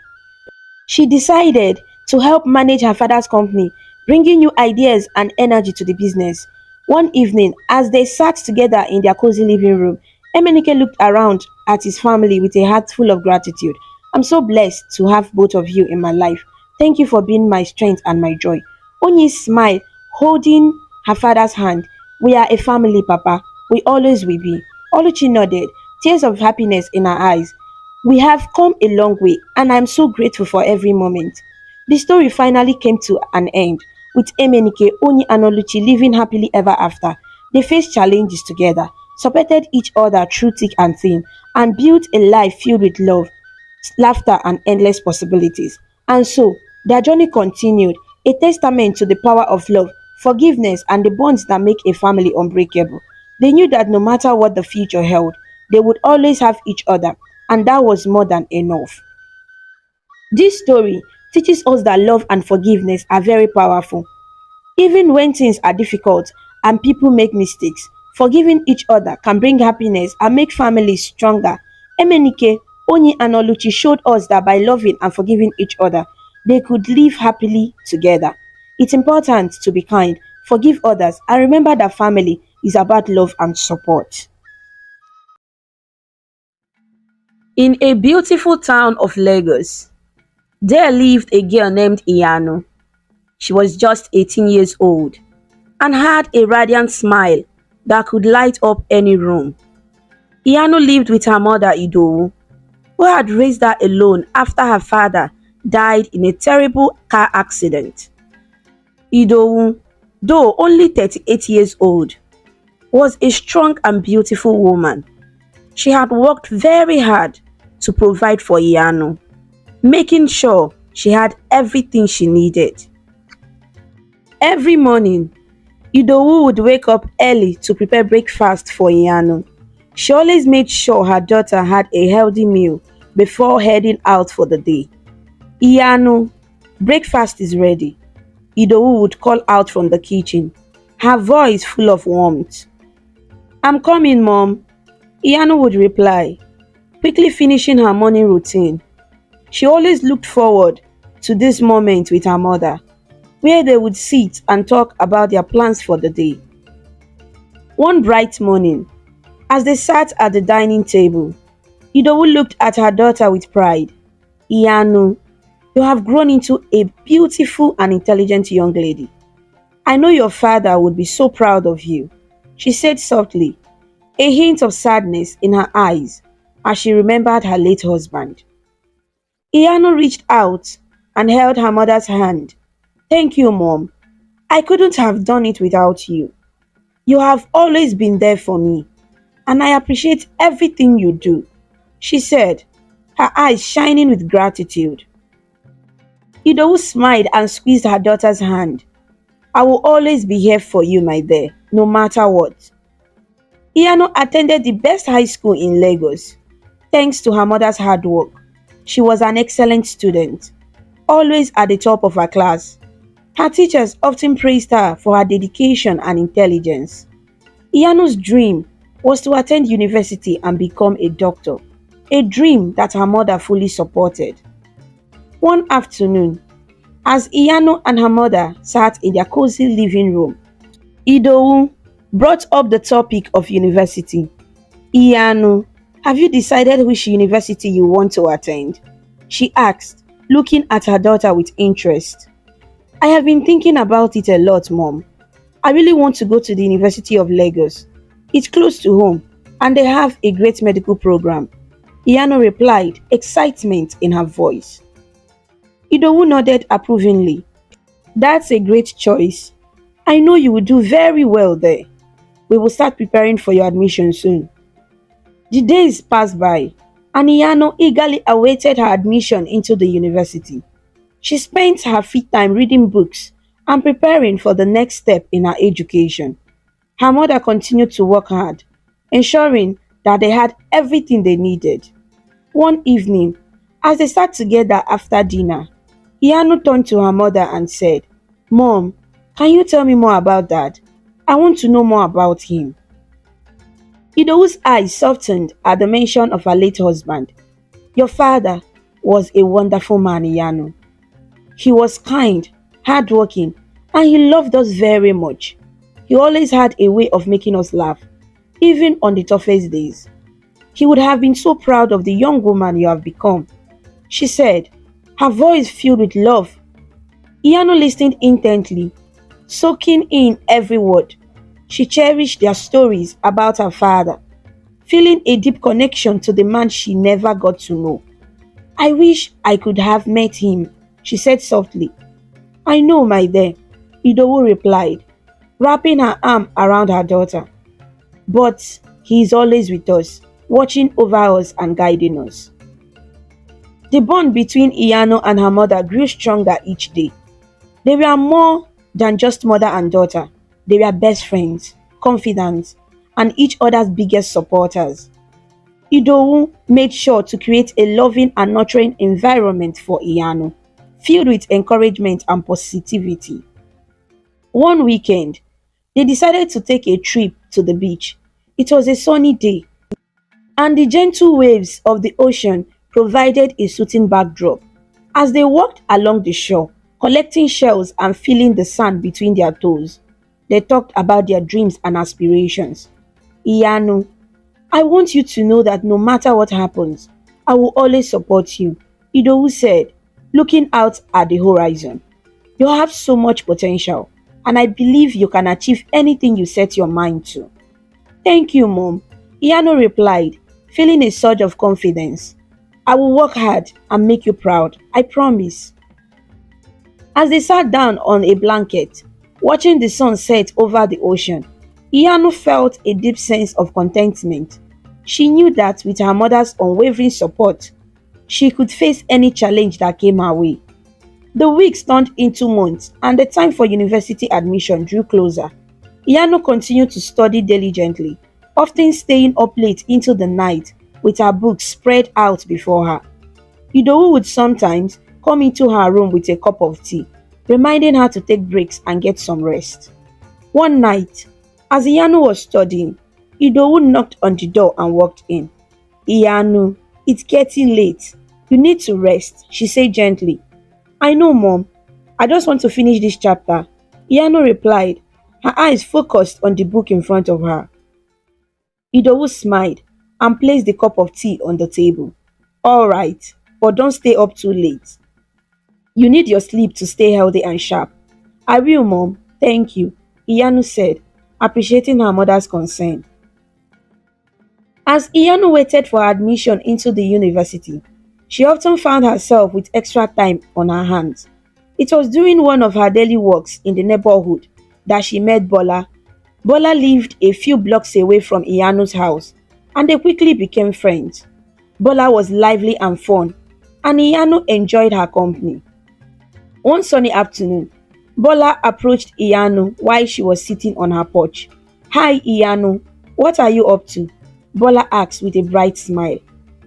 She decided to help manage her father's company, bringing new ideas and energy to the business. One evening, as they sat together in their cozy living room, Emenike looked around at his family with a heart full of gratitude. I'm so blessed to have both of you in my life. Thank you for being my strength and my joy. Onyi smiled, holding her father's hand. We are a family, Papa. We always will be. Oluchi nodded, tears of happiness in her eyes. We have come a long way, and I am so grateful for every moment. The story finally came to an end, with Emenike, Oni, and Oluchi living happily ever after. They faced challenges together, supported each other through thick and thin, and built a life filled with love, laughter, and endless possibilities. And so, Their journey continued, a testament to the power of love, forgiveness, and the bonds that make a family unbreakable. They knew that no matter what the future held, they would always have each other, and that was more than enough. This story teaches us that love and forgiveness are very powerful. Even when things are difficult and people make mistakes, forgiving each other can bring happiness and make families stronger. Emenike, Onyi and Oluchi showed us that by loving and forgiving each other, they could live happily together. It's important to be kind, forgive others, and remember that family is about love and support. In a beautiful town of Lagos, there lived a girl named Yanu. She was just 18 years old and had a radiant smile that could light up any room. Yanu lived with her mother Idowu, who had raised her alone after her father died in a terrible car accident. Idowu, though only 38 years old, was a strong and beautiful woman. She had worked very hard to provide for Yanu, making sure she had everything she needed. Every morning, Idowu would wake up early to prepare breakfast for Yanu. She always made sure her daughter had a healthy meal before heading out for the day. Yanu, breakfast is ready. Idowu would call out from the kitchen, her voice full of warmth. I'm coming, Mom, Yanu would reply, quickly finishing her morning routine. She always looked forward to this moment with her mother, where they would sit and talk about their plans for the day. One bright morning, as they sat at the dining table, Idowu looked at her daughter with pride. Yanu, you have grown into a beautiful and intelligent young lady. I know your father would be so proud of you, she said softly, a hint of sadness in her eyes as she remembered her late husband. Yanu reached out and held her mother's hand. Thank you, Mom. I couldn't have done it without you. You have always been there for me, and I appreciate everything you do, she said, her eyes shining with gratitude. Idowu smiled and squeezed her daughter's hand. I will always be here for you, my dear, no matter what. Yanu attended the best high school in Lagos. Thanks to her mother's hard work, she was an excellent student, always at the top of her class. Her teachers often praised her for her dedication and intelligence. Yanu's dream was to attend university and become a doctor, a dream that her mother fully supported. One afternoon, as Yanu and her mother sat in their cozy living room, Idowu brought up the topic of university. Yanu, have you decided which university you want to attend? She asked, looking at her daughter with interest. I have been thinking about it a lot, Mom. I really want to go to the University of Lagos. It's close to home and they have a great medical program. Yano replied, excitement in her voice. Idowu nodded approvingly. That's a great choice. I know you will do very well there. We will start preparing for your admission soon. The days passed by and Yano eagerly awaited her admission into the university. She spent her free time reading books and preparing for the next step in her education. Her mother continued to work hard, ensuring that they had everything they needed. One evening, as they sat together after dinner, Yanu turned to her mother and said, Mom, can you tell me more about Dad? I want to know more about him. Idowu's eyes softened at the mention of her late husband. Your father was a wonderful man, Yanu. He was kind, hardworking, and he loved us very much. He always had a way of making us laugh, even on the toughest days. He would have been so proud of the young woman you have become, she said, her voice filled with love. Yano listened intently, soaking in every word. She cherished their stories about her father, feeling a deep connection to the man she never got to know. I wish I could have met him, she said softly. I know, my dear, Idowu replied, wrapping her arm around her daughter. But he is always with us, watching over us and guiding us. The bond between Yanu and her mother grew stronger each day. They were more than just mother and daughter. They were best friends, confidants, and each other's biggest supporters. Idowu made sure to create a loving and nurturing environment for Iyanu, filled with encouragement and positivity. One weekend, they decided to take a trip to the beach. It was a sunny day, and the gentle waves of the ocean provided a soothing backdrop. As they walked along the shore, collecting shells and feeling the sand between their toes, they talked about their dreams and aspirations. Iyanu, I want you to know that no matter what happens, I will always support you, Idowu said, looking out at the horizon. You have so much potential, and I believe you can achieve anything you set your mind to. Thank you, Mom, Iyanu replied, feeling a surge of confidence. I will work hard and make you proud, I promise. As they sat down on a blanket, watching the sun set over the ocean, Iyanu felt a deep sense of contentment. She knew that with her mother's unwavering support, she could face any challenge that came her way. The weeks turned into months, and the time for university admission drew closer. Iyanu continued to study diligently, often staying up late into the night with her books spread out before her. Idowu would sometimes come into her room with a cup of tea, reminding her to take breaks and get some rest. One night, as Iyanu was studying, Idowu knocked on the door and walked in. Iyanu, it's getting late. You need to rest, she said gently. I know, Mom. I just want to finish this chapter, Iyanu replied, her eyes focused on the book in front of her. Idowu smiled and placed the cup of tea on the table. All right, but don't stay up too late. You need your sleep to stay healthy and sharp. I will, Mom. Thank you, Iyanu said, appreciating her mother's concern. As Iyanu waited for admission into the university, she often found herself with extra time on her hands. It was during one of her daily walks in the neighborhood that she met Bola. Bola lived a few blocks away from Iyanu's house, and they quickly became friends. Bola was lively and fun, and Iyanu enjoyed her company. One sunny afternoon, Bola approached Iyanu while she was sitting on her porch. Hi Iyanu, what are you up to? Bola asked with a bright smile.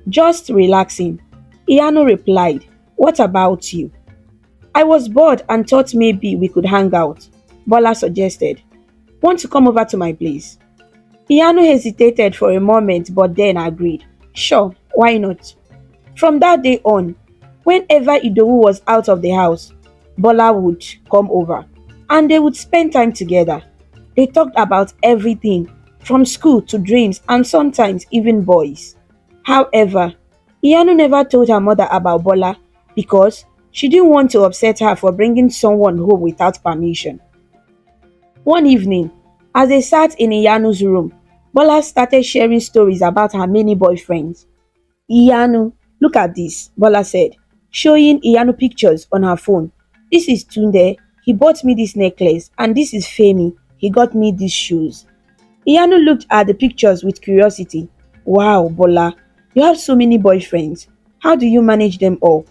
Just relaxing, Iyanu replied. What about you? I was bored and thought maybe we could hang out, Bola suggested. Want to come over to my place? Iyanu hesitated for a moment but then agreed. Sure, why not? From that day on, whenever Idowu was out of the house, Bola would come over and they would spend time together. They talked about everything, from school to dreams and sometimes even boys. However, Iyanu never told her mother about Bola because she didn't want to upset her for bringing someone home without permission. One evening, as they sat in Iyanu's room, Bola started sharing stories about her many boyfriends. Iyanu, look at this, Bola said, showing Iyanu pictures on her phone. This is Tunde, he bought me this necklace, and this is Femi, he got me these shoes. Iyanu looked at the pictures with curiosity. Wow, Bola, you have so many boyfriends. How do you manage them all?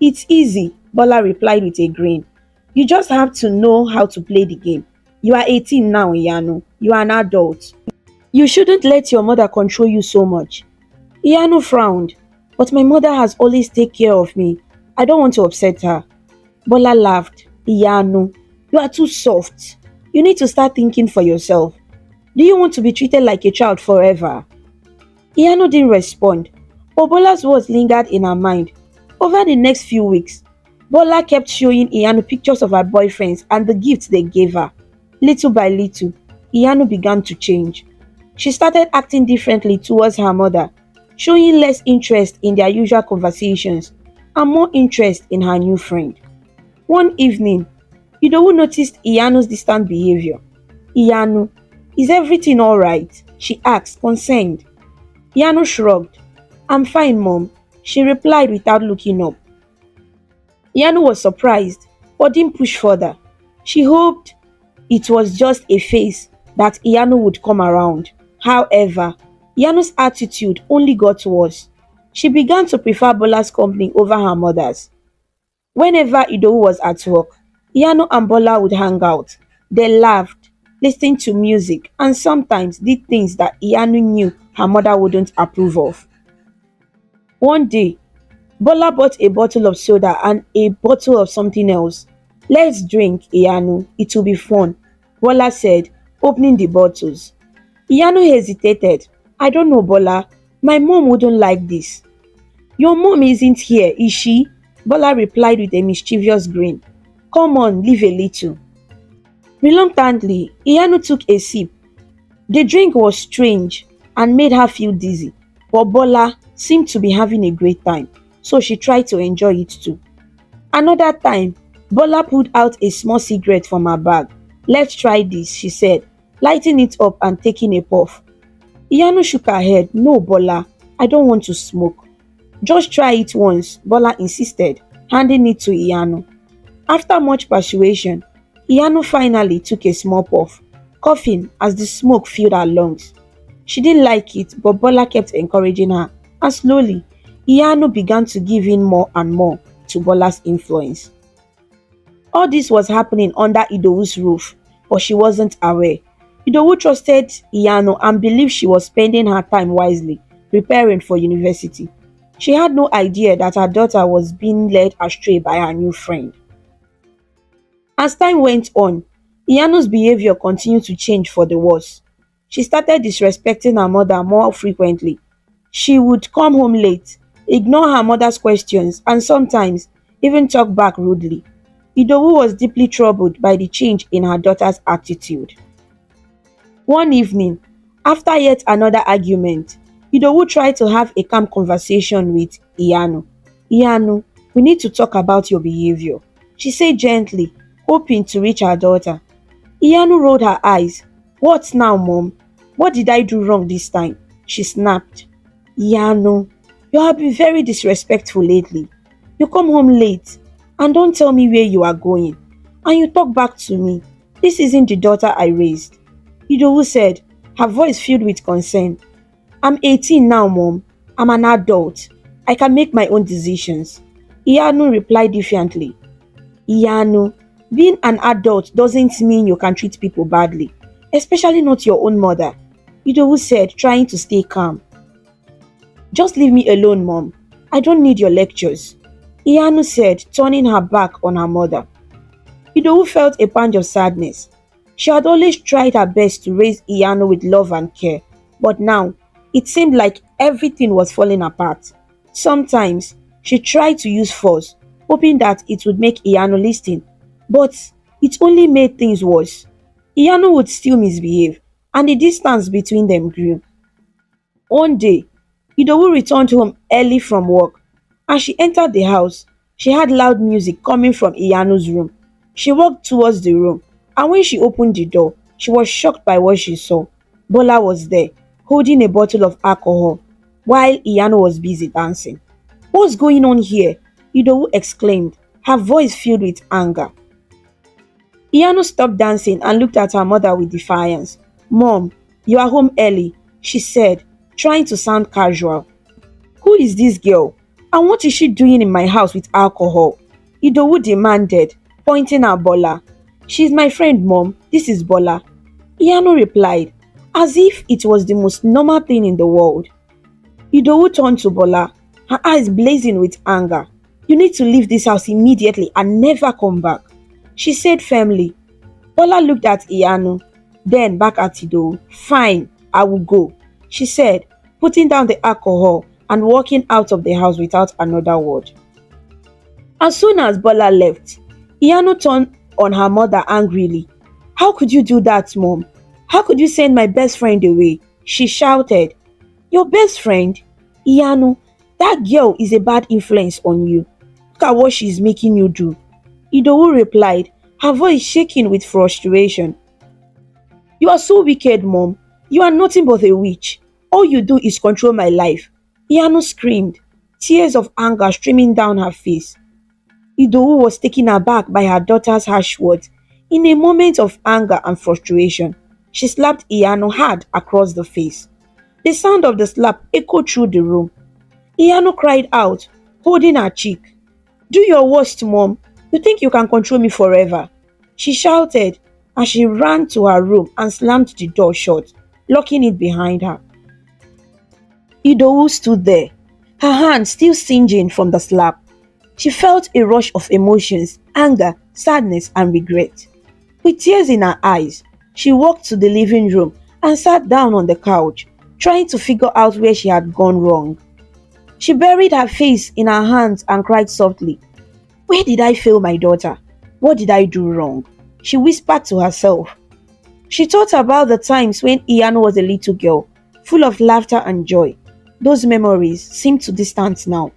It's easy, Bola replied with a grin. You just have to know how to play the game. You are 18 now, Iyanu. You are an adult. You shouldn't let your mother control you so much. Iyanu frowned. But my mother has always taken care of me. I don't want to upset her. Bola laughed. Iyanu, you are too soft. You need to start thinking for yourself. Do you want to be treated like a child forever? Iyanu didn't respond, but Bola's words lingered in her mind. Over the next few weeks, Bola kept showing Iyanu pictures of her boyfriends and the gifts they gave her. Little by little, Iyanu began to change. She started acting differently towards her mother, showing less interest in their usual conversations and more interest in her new friend. One evening, Idowu noticed Iyanu's distant behavior. Iyanu, is everything alright? She asked, concerned. Iyanu shrugged. I'm fine, Mom, she replied without looking up. Iyanu was surprised, but didn't push further. She hoped it was just a phase that Iyanu would come around. However, Iyanu's attitude only got worse. She began to prefer Bola's company over her mother's. Whenever Idowu was at work, Yano and Bola would hang out. They laughed, listened to music, and sometimes did things that Yanu knew her mother wouldn't approve of. One day, Bola bought a bottle of soda and a bottle of something else. Let's drink, Iyanu. It will be fun, Bola said, opening the bottles. Iyanu hesitated. I don't know, Bola. My mom wouldn't like this. Your mom isn't here, is she? Bola replied with a mischievous grin. Come on, leave a little. Reluctantly, Iyanu took a sip. The drink was strange and made her feel dizzy, but Bola seemed to be having a great time, so she tried to enjoy it too. Another time, Bola pulled out a small cigarette from her bag. Let's try this, she said, lighting it up and taking a puff. Iyanu shook her head. No, Bola, I don't want to smoke. Just try it once, Bola insisted, handing it to Iyanu. After much persuasion, Iyanu finally took a small puff, coughing as the smoke filled her lungs. She didn't like it, but Bola kept encouraging her, and slowly, Iyanu began to give in more and more to Bola's influence. All this was happening under Idowu's roof, but she wasn't aware. Idowu trusted Iyanu and believed she was spending her time wisely, preparing for university. She had no idea that her daughter was being led astray by her new friend. As time went on, Iyanu's behavior continued to change for the worse. She started disrespecting her mother more frequently. She would come home late, ignore her mother's questions, and sometimes even talk back rudely. Idowu was deeply troubled by the change in her daughter's attitude. One evening, after yet another argument, Idowu tried to have a calm conversation with Iyanu. Iyanu, we need to talk about your behavior, she said gently, hoping to reach her daughter. Iyanu rolled her eyes. What now, Mom? What did I do wrong this time? She snapped. Iyanu, you have been very disrespectful lately. You come home late and don't tell me where you are going. And you talk back to me. This isn't the daughter I raised. Idowu said, her voice filled with concern. I'm 18 now, Mom. I'm an adult. I can make my own decisions. Iyanu replied defiantly. Iyanu, being an adult doesn't mean you can treat people badly, especially not your own mother, Idowu said, trying to stay calm. Just leave me alone, Mom. I don't need your lectures, Iyanu said, turning her back on her mother. Idowu felt a pang of sadness. She had always tried her best to raise Iyanu with love and care, but now it seemed like everything was falling apart. Sometimes she tried to use force, hoping that it would make Iyanu listen, but it only made things worse. Iyanu would still misbehave, and the distance between them grew. One day, Idowu returned home early from work. As she entered the house, she heard loud music coming from Iyanu's room. She walked towards the room, and when she opened the door, she was shocked by what she saw. Bola was there, holding a bottle of alcohol, while Iyanu was busy dancing. What's going on here? Idowu exclaimed, her voice filled with anger. Iyanu stopped dancing and looked at her mother with defiance. Mom, you are home early, she said, trying to sound casual. Who is this girl? And what is she doing in my house with alcohol? Idowu demanded, pointing at Bola. She's my friend, Mom. This is Bola. Iyanu replied, as if it was the most normal thing in the world. Idowu turned to Bola, her eyes blazing with anger. You need to leave this house immediately and never come back, she said firmly. Bola looked at Iyanu, then back at Idowu. Fine, I will go, she said, putting down the alcohol and walking out of the house without another word. As soon as Bola left, Iyanu turned on her mother angrily. How could you do that, Mom? How could you send my best friend away? She shouted. Your best friend? Iyanu, that girl is a bad influence on you. Look at what she's making you do. Idowu replied, her voice shaking with frustration. You are so wicked, Mom. You are nothing but a witch. All you do is control my life. Iyanu screamed, tears of anger streaming down her face. Idowu was taken aback by her daughter's harsh words. In a moment of anger and frustration, she slapped Iyanu hard across the face. The sound of the slap echoed through the room. Yanu cried out, holding her cheek. Do your worst, Mom. You think you can control me forever? She shouted as she ran to her room and slammed the door shut, locking it behind her. Idowu stood there, her hands still singeing from the slap. She felt a rush of emotions, anger, sadness, and regret. With tears in her eyes, she walked to the living room and sat down on the couch, trying to figure out where she had gone wrong. She buried her face in her hands and cried softly. Where did I fail my daughter? What did I do wrong? She whispered to herself. She thought about the times when Ian was a little girl, full of laughter and joy. Those memories seemed too distant now.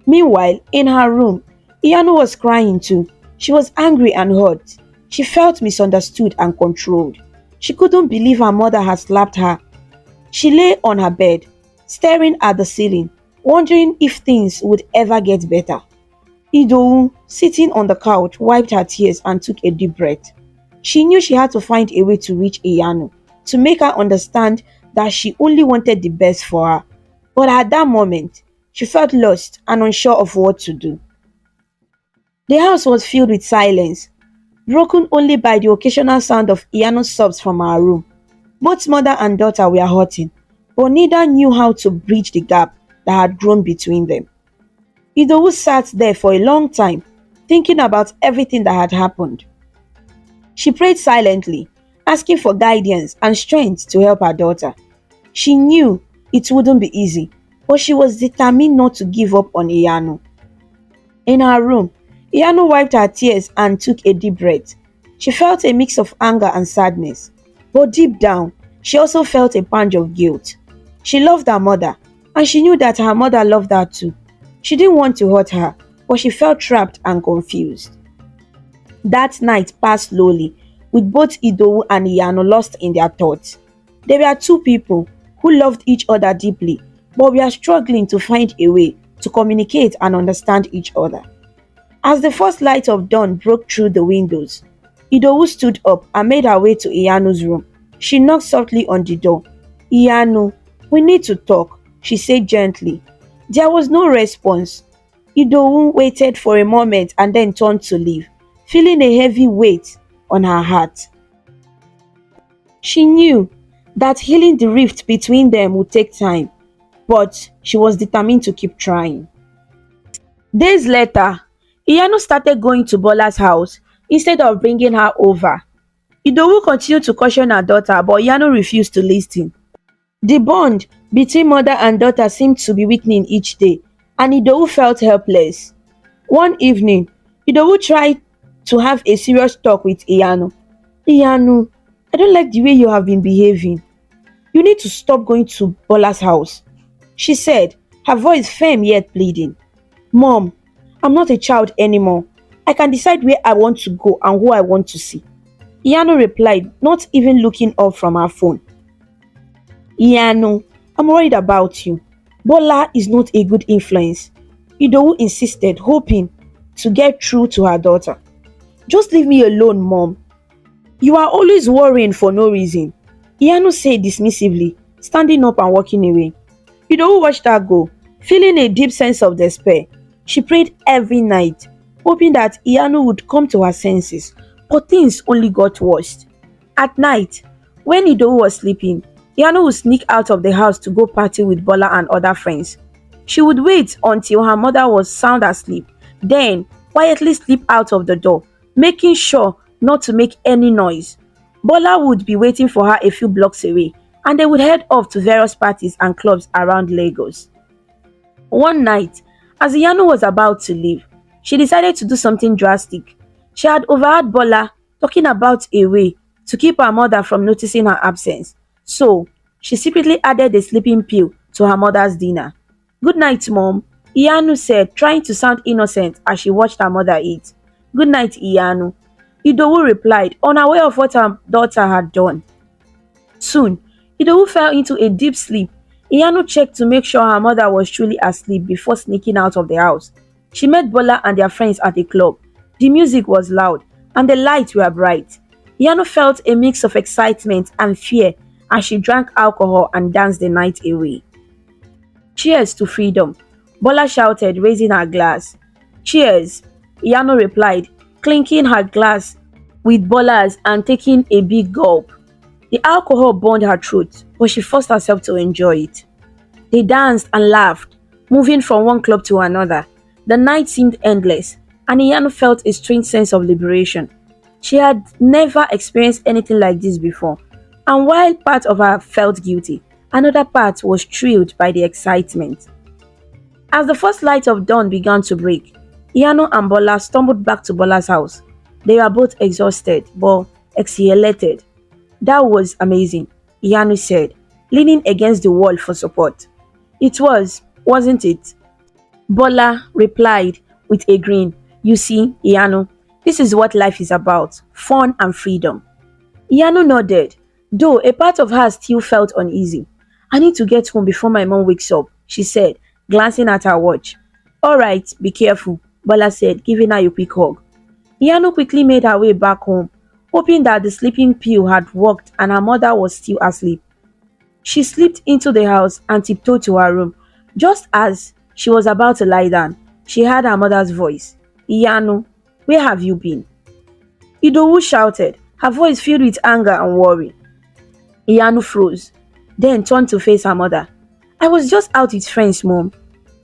Meanwhile, in her room, Ian was crying too. She was angry and hurt. She felt misunderstood and controlled. She couldn't believe her mother had slapped her. She lay on her bed, staring at the ceiling, wondering if things would ever get better. Idowu, sitting on the couch, wiped her tears and took a deep breath. She knew she had to find a way to reach Yanu, to make her understand that she only wanted the best for her. But at that moment, she felt lost and unsure of what to do. The house was filled with silence, broken only by the occasional sound of Iyanu's sobs from her room. Both mother and daughter were hurting, but neither knew how to bridge the gap that had grown between them. Idowu sat there for a long time, thinking about everything that had happened. She prayed silently, asking for guidance and strength to help her daughter. She knew it wouldn't be easy, but she was determined not to give up on Iyanu. In her room, Iyanu wiped her tears and took a deep breath. She felt a mix of anger and sadness, but deep down, she also felt a pang of guilt. She loved her mother, and she knew that her mother loved her too. She didn't want to hurt her, but she felt trapped and confused. That night passed slowly, with both Idowu and Iyanu lost in their thoughts. They were two people who loved each other deeply, but were struggling to find a way to communicate and understand each other. As the first light of dawn broke through the windows, Idowu stood up and made her way to Iyanu's room. She knocked softly on the door. Iyanu, we need to talk, she said gently. There was no response. Idowu waited for a moment and then turned to leave, feeling a heavy weight on her heart. She knew that healing the rift between them would take time, but she was determined to keep trying. Days later, Iyanu started going to Bola's house instead of bringing her over. Idowu continued to caution her daughter, but Iyanu refused to listen. The bond between mother and daughter seemed to be weakening each day, and Idowu felt helpless. One evening, Idowu tried to have a serious talk with Iyanu. Iyanu, I don't like the way you have been behaving. You need to stop going to Bola's house, she said, her voice firm yet pleading. Mom, I'm not a child anymore. I can decide where I want to go and who I want to see. Iyanu replied, not even looking up from her phone. Yanu, I'm worried about you. Bola is not a good influence. Idowu insisted, hoping to get through to her daughter. Just leave me alone, Mom. You are always worrying for no reason, Yanu said dismissively, standing up and walking away. Idowu watched her go, feeling a deep sense of despair. She prayed every night, hoping that Yanu would come to her senses, but things only got worse. At night, when Idowu was sleeping, Yanu would sneak out of the house to go party with Bola and other friends. She would wait until her mother was sound asleep, then quietly slip out of the door, making sure not to make any noise. Bola would be waiting for her a few blocks away, and they would head off to various parties and clubs around Lagos. One night, as Yanu was about to leave, she decided to do something drastic. She had overheard Bola talking about a way to keep her mother from noticing her absence. So, she secretly added a sleeping pill to her mother's dinner. Good night, Mom, Iyanu said, trying to sound innocent as she watched her mother eat. Good night, Iyanu, Idowu replied, unaware of what her daughter had done. Soon, Idowu fell into a deep sleep. Iyanu checked to make sure her mother was truly asleep before sneaking out of the house. She met Bola and their friends at a club. The music was loud and the lights were bright. Iyanu felt a mix of excitement and fear as she drank alcohol and danced the night away. Cheers to freedom, Bola shouted, raising her glass. Cheers, Yano replied, clinking her glass with Bola's and taking a big gulp. The alcohol burned her throat, but she forced herself to enjoy it. They danced and laughed, moving from one club to another. The night seemed endless, and Iyanu felt a strange sense of liberation. She had never experienced anything like this before, and while part of her felt guilty, another part was thrilled by the excitement. As the first light of dawn began to break, Iyanu and Bola stumbled back to Bola's house. They were both exhausted, but exhilarated. That was amazing, Iyanu said, leaning against the wall for support. It was, wasn't it? Bola replied with a grin. You see, Iyanu, this is what life is about, fun and freedom. Iyanu nodded, though a part of her still felt uneasy. I need to get home before my mom wakes up, she said, glancing at her watch. Alright, be careful, Bola said, giving her a quick hug. Iyanu quickly made her way back home, hoping that the sleeping pill had worked and her mother was still asleep. She slipped into the house and tiptoed to her room. Just as she was about to lie down, she heard her mother's voice. Iyanu, where have you been? Idowu shouted, her voice filled with anger and worry. Iyanu froze, then turned to face her mother. I was just out with friends, Mom.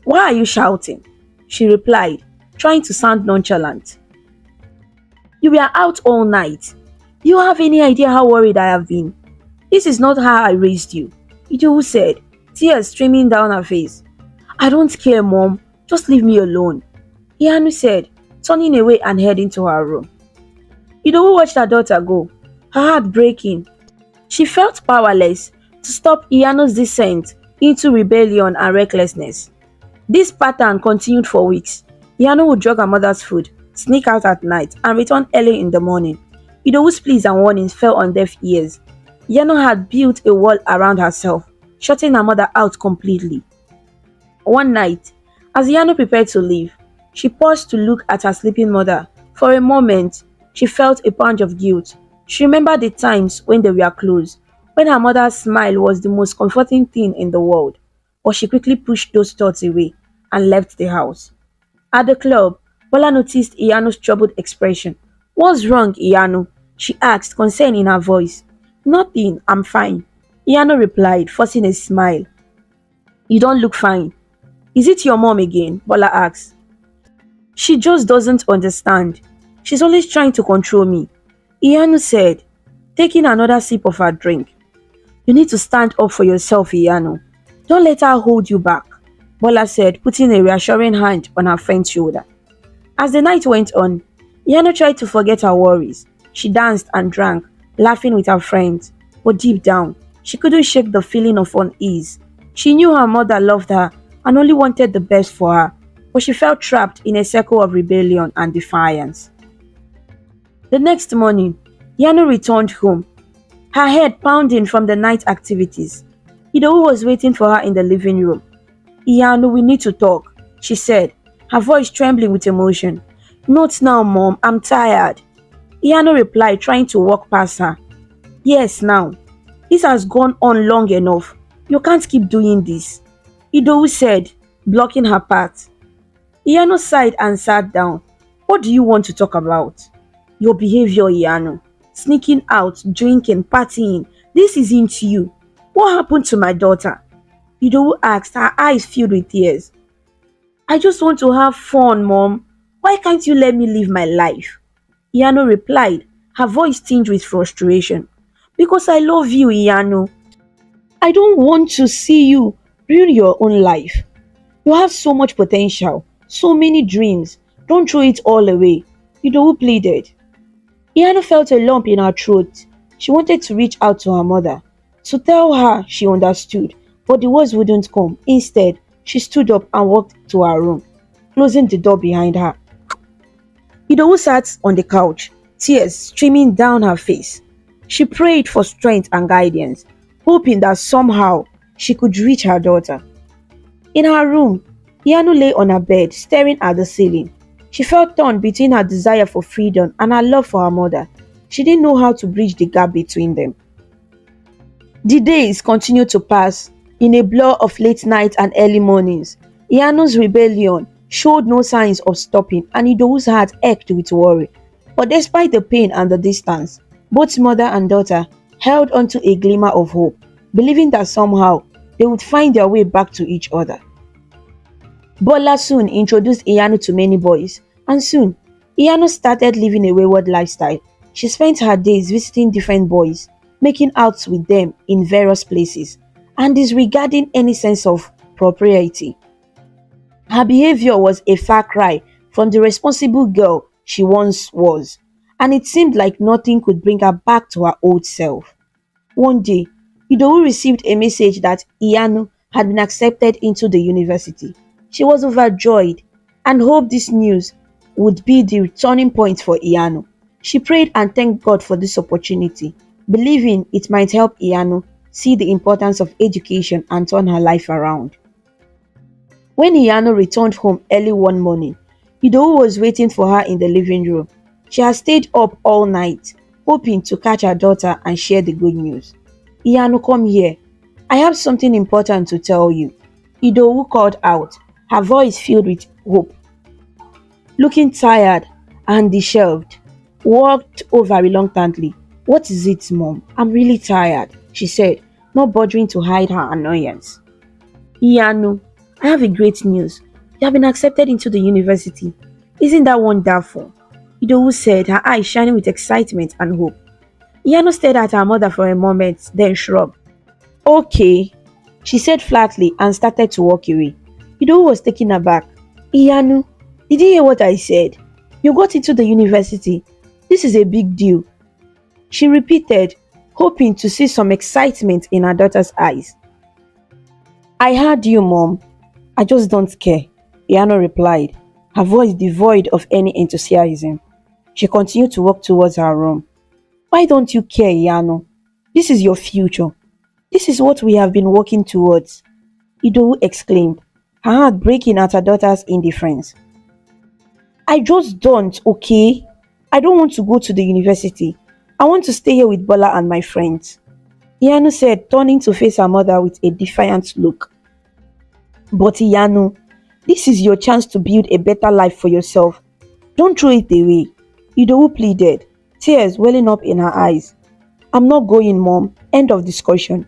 Why are you shouting? She replied, trying to sound nonchalant. You were out all night. Do you have any idea how worried I have been? This is not how I raised you, Idowu said, tears streaming down her face. I don't care, Mom. Just leave me alone, Iyanu said, turning away and heading to her room. Idowu watched her daughter go, her heart breaking. She felt powerless to stop Iyanu's descent into rebellion and recklessness. This pattern continued for weeks. Yanu would drug her mother's food, sneak out at night, and return early in the morning. Idowu's pleas and warnings fell on deaf ears. Yanu had built a wall around herself, shutting her mother out completely. One night, as Yanu prepared to leave, she paused to look at her sleeping mother. For a moment, she felt a punch of guilt. She remembered the times when they were close, when her mother's smile was the most comforting thing in the world. But she quickly pushed those thoughts away and left the house. At the club, Bola noticed Iyanu's troubled expression. What's wrong, Iyanu? She asked, concern in her voice. Nothing, I'm fine, Iyanu replied, forcing a smile. You don't look fine. Is it your mom again? Bola asked. She just doesn't understand. She's always trying to control me, Iyanu said, taking another sip of her drink. You need to stand up for yourself, Iyanu. Don't let her hold you back, Bola said, putting a reassuring hand on her friend's shoulder. As the night went on, Iyanu tried to forget her worries. She danced and drank, laughing with her friends, but deep down, she couldn't shake the feeling of unease. She knew her mother loved her and only wanted the best for her, but she felt trapped in a circle of rebellion and defiance. The next morning, Yanu returned home, her head pounding from the night activities. Idowu was waiting for her in the living room. Iyanu, we need to talk, she said, her voice trembling with emotion. Not now, Mom, I'm tired, Iyanu replied, trying to walk past her. Yes, now. This has gone on long enough. You can't keep doing this, Idowu said, blocking her path. Iyanu sighed and sat down. What do you want to talk about? Your behavior, Iyanu. Sneaking out, drinking, partying. This isn't you. What happened to my daughter? Idowu asked, her eyes filled with tears. I just want to have fun, Mom. Why can't you let me live my life? Iyanu replied, her voice tinged with frustration. Because I love you, Iyanu. I don't want to see you ruin your own life. You have so much potential, so many dreams. Don't throw it all away, Idowu pleaded. Iyanu felt a lump in her throat. She wanted to reach out to her mother, to tell her she understood, but the words wouldn't come. Instead, she stood up and walked to her room, closing the door behind her. Idowu sat on the couch, tears streaming down her face. She prayed for strength and guidance, hoping that somehow she could reach her daughter. In her room, Iyanu lay on her bed, staring at the ceiling. She felt torn between her desire for freedom and her love for her mother. She didn't know how to bridge the gap between them. The days continued to pass. In a blur of late nights and early mornings, Yanu's rebellion showed no signs of stopping and Idou's heart ached with worry. But despite the pain and the distance, both mother and daughter held onto a glimmer of hope, believing that somehow they would find their way back to each other. Bola soon introduced Iyanu to many boys, and soon, Iyanu started living a wayward lifestyle. She spent her days visiting different boys, making outs with them in various places, and disregarding any sense of propriety. Her behavior was a far cry from the responsible girl she once was, and it seemed like nothing could bring her back to her old self. One day, Idowu received a message that Iyanu had been accepted into the university. She was overjoyed and hoped this news would be the turning point for Iyanu. She prayed and thanked God for this opportunity, believing it might help Iyanu see the importance of education and turn her life around. When Iyanu returned home early one morning, Idowu was waiting for her in the living room. She had stayed up all night, hoping to catch her daughter and share the good news. Iyanu, come here. I have something important to tell you. Idowu called out, her voice filled with hope. Looking tired and disheveled, walked over reluctantly. What is it, Mom? I'm really tired, she said, not bothering to hide her annoyance. Yanu, I have a great news. You have been accepted into the university. Isn't that wonderful? Idowu said, her eyes shining with excitement and hope. Yanu stared at her mother for a moment, then shrugged. Okay, she said flatly and started to walk away. Idowu was taken aback. Iyanu, did you hear what I said? You got into the university. This is a big deal. She repeated, hoping to see some excitement in her daughter's eyes. I heard you, Mom. I just don't care, Iyanu replied, her voice devoid of any enthusiasm. She continued to walk towards her room. Why don't you care, Yanu? This is your future. This is what we have been working towards, Idowu exclaimed, her heart breaking at her daughter's indifference. I just don't, okay? I don't want to go to the university. I want to stay here with Bola and my friends, Yanu said, turning to face her mother with a defiant look. But Yanu, this is your chance to build a better life for yourself. Don't throw it away, Idowu pleaded, tears welling up in her eyes. I'm not going, Mom. End of discussion,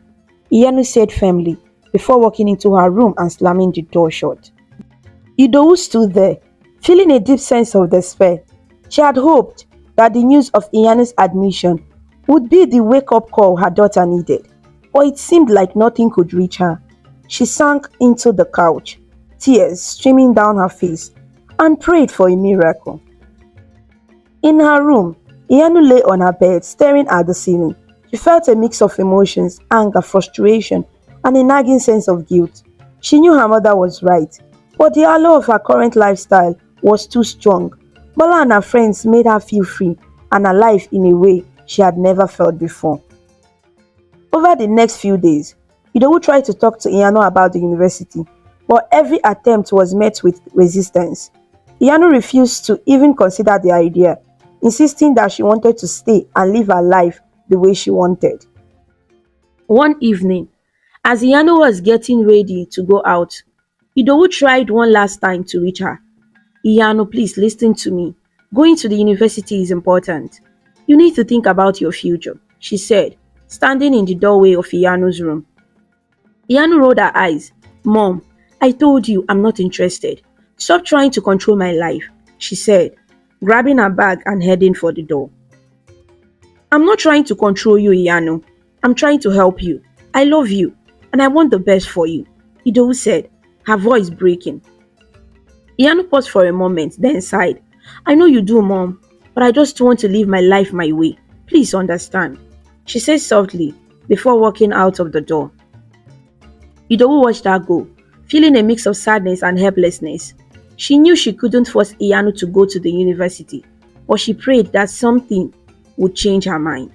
Yanu said firmly, before walking into her room and slamming the door shut. Idowu stood there, feeling a deep sense of despair. She had hoped that the news of Iyanu's admission would be the wake-up call her daughter needed, but it seemed like nothing could reach her. She sank into the couch, tears streaming down her face, and prayed for a miracle. In her room, Iyanu lay on her bed staring at the ceiling. She felt a mix of emotions, anger, frustration, and a nagging sense of guilt. She knew her mother was right, but the allure of her current lifestyle was too strong. Bola and her friends made her feel free and alive in a way she had never felt before. Over the next few days, Idowu tried to talk to Iyanu about the university, but every attempt was met with resistance. Iyanu refused to even consider the idea, insisting that she wanted to stay and live her life the way she wanted. One evening, as Yanu was getting ready to go out, Idowu tried one last time to reach her. Iyanu, please listen to me. Going to the university is important. You need to think about your future, she said, standing in the doorway of Iyanu's room. Iyanu rolled her eyes. Mom, I told you I'm not interested. Stop trying to control my life, she said, grabbing her bag and heading for the door. I'm not trying to control you, Yanu. I'm trying to help you. I love you, and I want the best for you, Idowu said, her voice breaking. Yanu paused for a moment, then sighed. I know you do, Mom, but I just want to live my life my way. Please understand, she said softly before walking out of the door. Idowu watched her go, feeling a mix of sadness and helplessness. She knew she couldn't force Iyanu to go to the university, but she prayed that something would change her mind.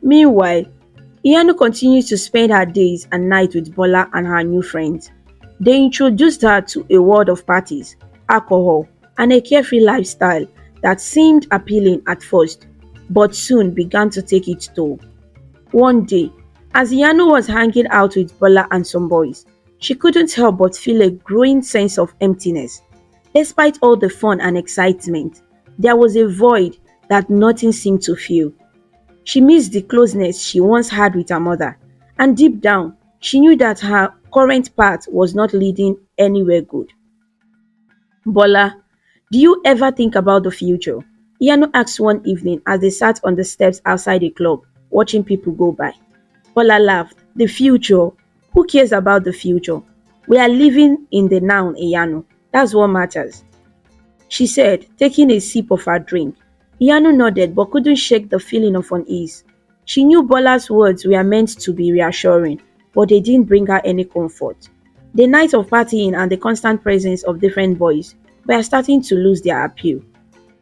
Meanwhile, Iyanu continued to spend her days and nights with Bola and her new friends. They introduced her to a world of parties, alcohol, and a carefree lifestyle that seemed appealing at first, but soon began to take its toll. One day, As Yanu was hanging out with Bola and some boys, she couldn't help but feel a growing sense of emptiness. Despite all the fun and excitement, there was a void that nothing seemed to fill. She missed the closeness she once had with her mother, and deep down, she knew that her current path was not leading anywhere good. Bola, do you ever think about the future? Yano asked one evening as they sat on the steps outside the club, watching people go by. Bola laughed. The future? Who cares about the future? We are living in the now, Yano. That's what matters, she said, taking a sip of her drink. Yano nodded but couldn't shake the feeling of unease. She knew Bola's words were meant to be reassuring, but they didn't bring her any comfort. The night of partying and the constant presence of different boys were starting to lose their appeal.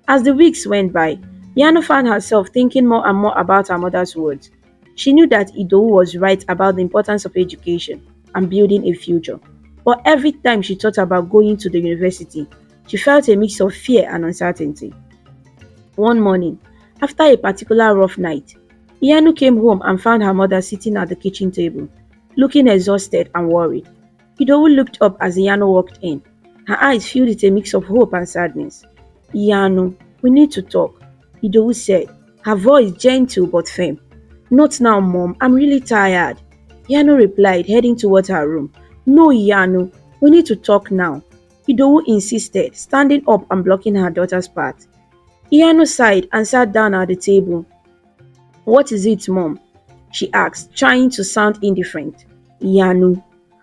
As the weeks went by, Yano found herself thinking more and more about her mother's words. She knew that Idowu was right about the importance of education and building a future. But every time she thought about going to the university, she felt a mix of fear and uncertainty. One morning, after a particular rough night, Yanu came home and found her mother sitting at the kitchen table, looking exhausted and worried. Idowu looked up as Yanu walked in. Her eyes filled with a mix of hope and sadness. Yanu, we need to talk, Idowu said, her voice gentle but firm. Not now, Mom, I'm really tired. Yanu replied, heading towards her room. No, Yanu, we need to talk now. Idowu insisted, standing up and blocking her daughter's path. Yanu sighed and sat down at the table. What is it, Mom? She asked, trying to sound indifferent. Yanu,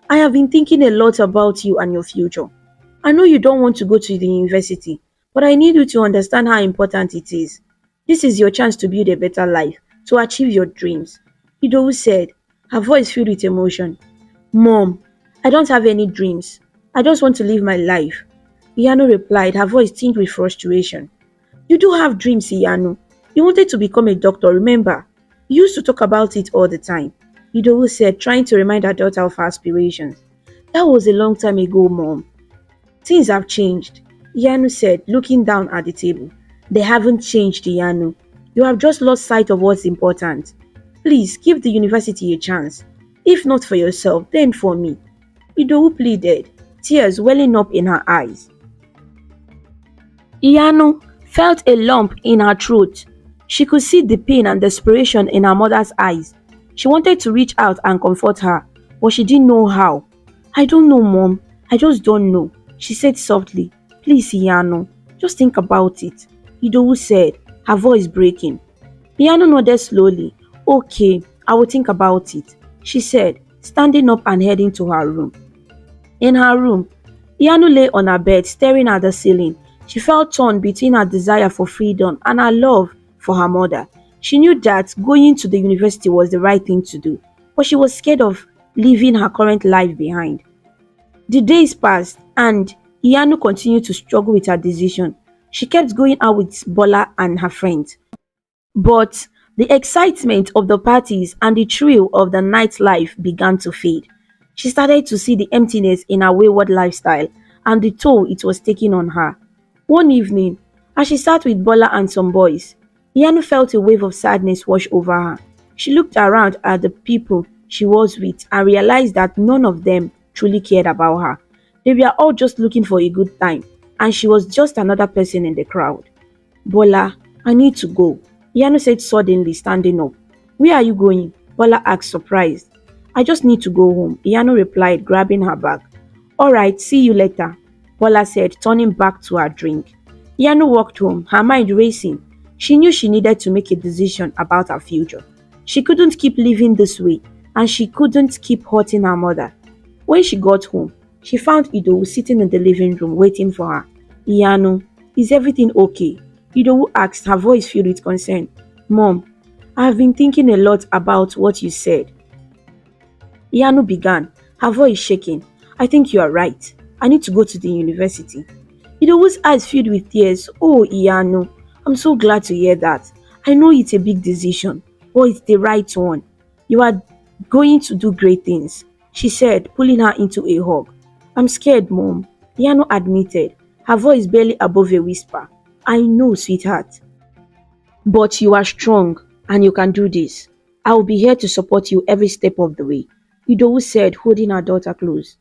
I have been thinking a lot about you and your future. I know you don't want to go to the university, but I need you to understand how important it is. This is your chance to build a better life, to achieve your dreams. Idowu said, her voice filled with emotion. Mom, I don't have any dreams. I just want to live my life. Yanu replied, her voice tinged with frustration. You do have dreams, Yanu. You wanted to become a doctor, remember? You used to talk about it all the time. Idowu said, trying to remind her daughter of her aspirations. That was a long time ago, Mom. Things have changed, Yanu said, looking down at the table. They haven't changed, Yanu. You have just lost sight of what's important. Please, give the university a chance. If not for yourself, then for me. Idowu pleaded, tears welling up in her eyes. Yanu felt a lump in her throat. She could see the pain and desperation in her mother's eyes. She wanted to reach out and comfort her, but she didn't know how. I don't know, Mom. I just don't know, she said softly. Please, Yanu, just think about it, Idowu said, her voice breaking. Yanu nodded slowly. Okay, I will think about it, she said, standing up and heading to her room. In her room, Yanu lay on her bed staring at the ceiling. She felt torn between her desire for freedom and her love for her mother. She knew that going to the university was the right thing to do, but she was scared of leaving her current life behind. The days passed and Yanu continued to struggle with her decision. She kept going out with Bola and her friends. But the excitement of the parties and the thrill of the nightlife began to fade. She started to see the emptiness in her wayward lifestyle and the toll it was taking on her. One evening, as she sat with Bola and some boys, Yanu felt a wave of sadness wash over her. She looked around at the people she was with and realized that none of them truly cared about her. They were all just looking for a good time, and she was just another person in the crowd. Bola, I need to go, Yanu said suddenly, standing up. Where are you going? Bola asked, surprised. I just need to go home, Yanu replied, grabbing her bag. Alright, see you later, Bola said, turning back to her drink. Yanu walked home, her mind racing. She knew she needed to make a decision about her future. She couldn't keep living this way, and she couldn't keep hurting her mother. When she got home, she found Idowu sitting in the living room waiting for her. Yanu, is everything okay? Idowu asked, her voice filled with concern. Mom, I have been thinking a lot about what you said. Yanu began, her voice shaking. I think you are right. I need to go to the university. Idowu's eyes filled with tears. Oh, Yanu, I'm so glad to hear that. I know it's a big decision, but it's the right one. You are going to do great things, she said, pulling her into a hug. I'm scared, Mom, Yanu admitted, her voice barely above a whisper. I know, sweetheart. But you are strong and you can do this. I will be here to support you every step of the way, Idowu said, holding her daughter close.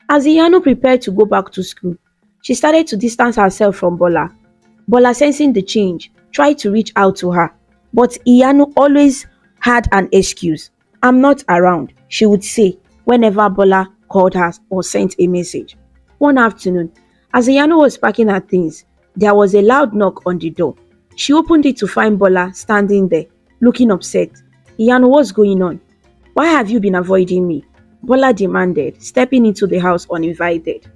As Iyanu prepared to go back to school, she started to distance herself from Bola. Bola, sensing the change, tried to reach out to her, but Iyanu always had an excuse. I'm not around, she would say whenever Bola called her or sent a message. One afternoon, as Iyanu was packing her things, there was a loud knock on the door. She opened it to find Bola standing there, looking upset. Iyanu, what's going on? Why have you been avoiding me? Bola demanded, stepping into the house uninvited.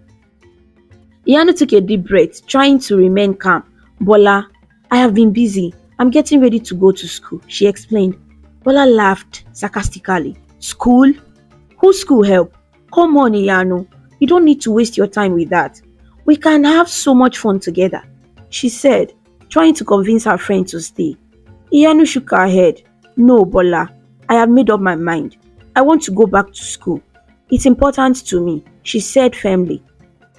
Yanu took a deep breath, trying to remain calm. Bola, I have been busy. I'm getting ready to go to school, she explained. Bola laughed sarcastically. School? Whose school help? Come on, Iyanu. You don't need to waste your time with that. We can have so much fun together, she said, trying to convince her friend to stay. Iyanu shook her head. No, Bola. I have made up my mind. I want to go back to school. It's important to me, she said firmly.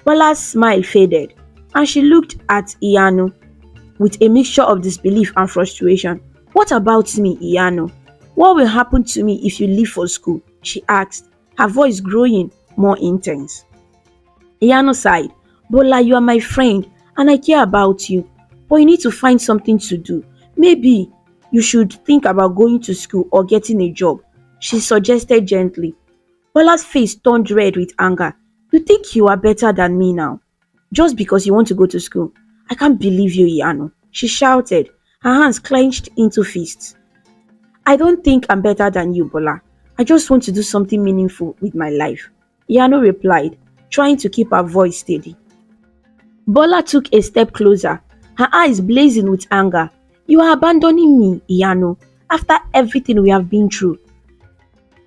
Bola's smile faded, and she looked at Iyanu with a mixture of disbelief and frustration. What about me, Iyanu? What will happen to me if you leave for school? She asked, her voice growing more intense. Iyanu sighed. Bola, you are my friend, and I care about you. But you need to find something to do. Maybe you should think about going to school or getting a job, she suggested gently. Bola's face turned red with anger. You think you are better than me now? Just because you want to go to school? I can't believe you, Yanu, she shouted, her hands clenched into fists. I don't think I'm better than you, Bola. I just want to do something meaningful with my life, Yanu replied, trying to keep her voice steady. Bola took a step closer, her eyes blazing with anger. You are abandoning me, Yanu, after everything we have been through.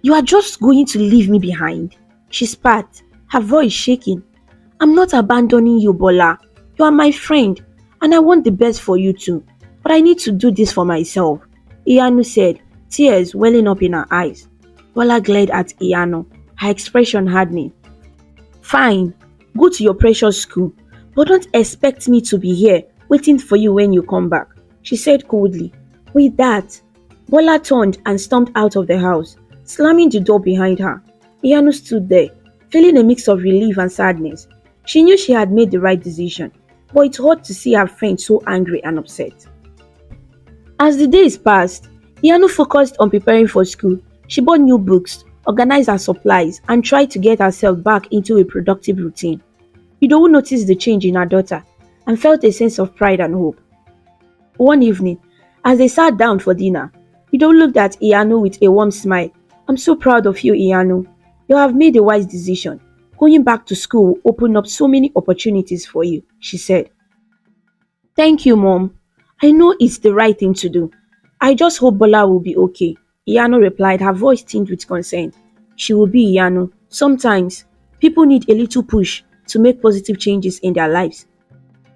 You are just going to leave me behind, she spat, her voice shaking. I'm not abandoning you, Bola. You are my friend, and I want the best for you too. But I need to do this for myself, Iyanu said, tears welling up in her eyes. Bola glared at Iyanu, her expression hardening. Fine, go to your precious school, but don't expect me to be here waiting for you when you come back, she said coldly. With that, Bola turned and stomped out of the house, slamming the door behind her. Iyanu stood there, feeling a mix of relief and sadness. She knew she had made the right decision, but it hurt to see her friend so angry and upset. As the days passed, Iyanu focused on preparing for school. She bought new books, organized her supplies, and tried to get herself back into a productive routine. Idowu noticed the change in her daughter and felt a sense of pride and hope. One evening, as they sat down for dinner, Idowu looked at Iyanu with a warm smile. I'm so proud of you, Iyanu. You have made a wise decision. Going back to school will open up so many opportunities for you, she said. Thank you, Mom. I know it's the right thing to do. I just hope Bola will be okay, Iyanu replied, her voice tinged with concern. She will be, Iyanu. Sometimes, people need a little push to make positive changes in their lives.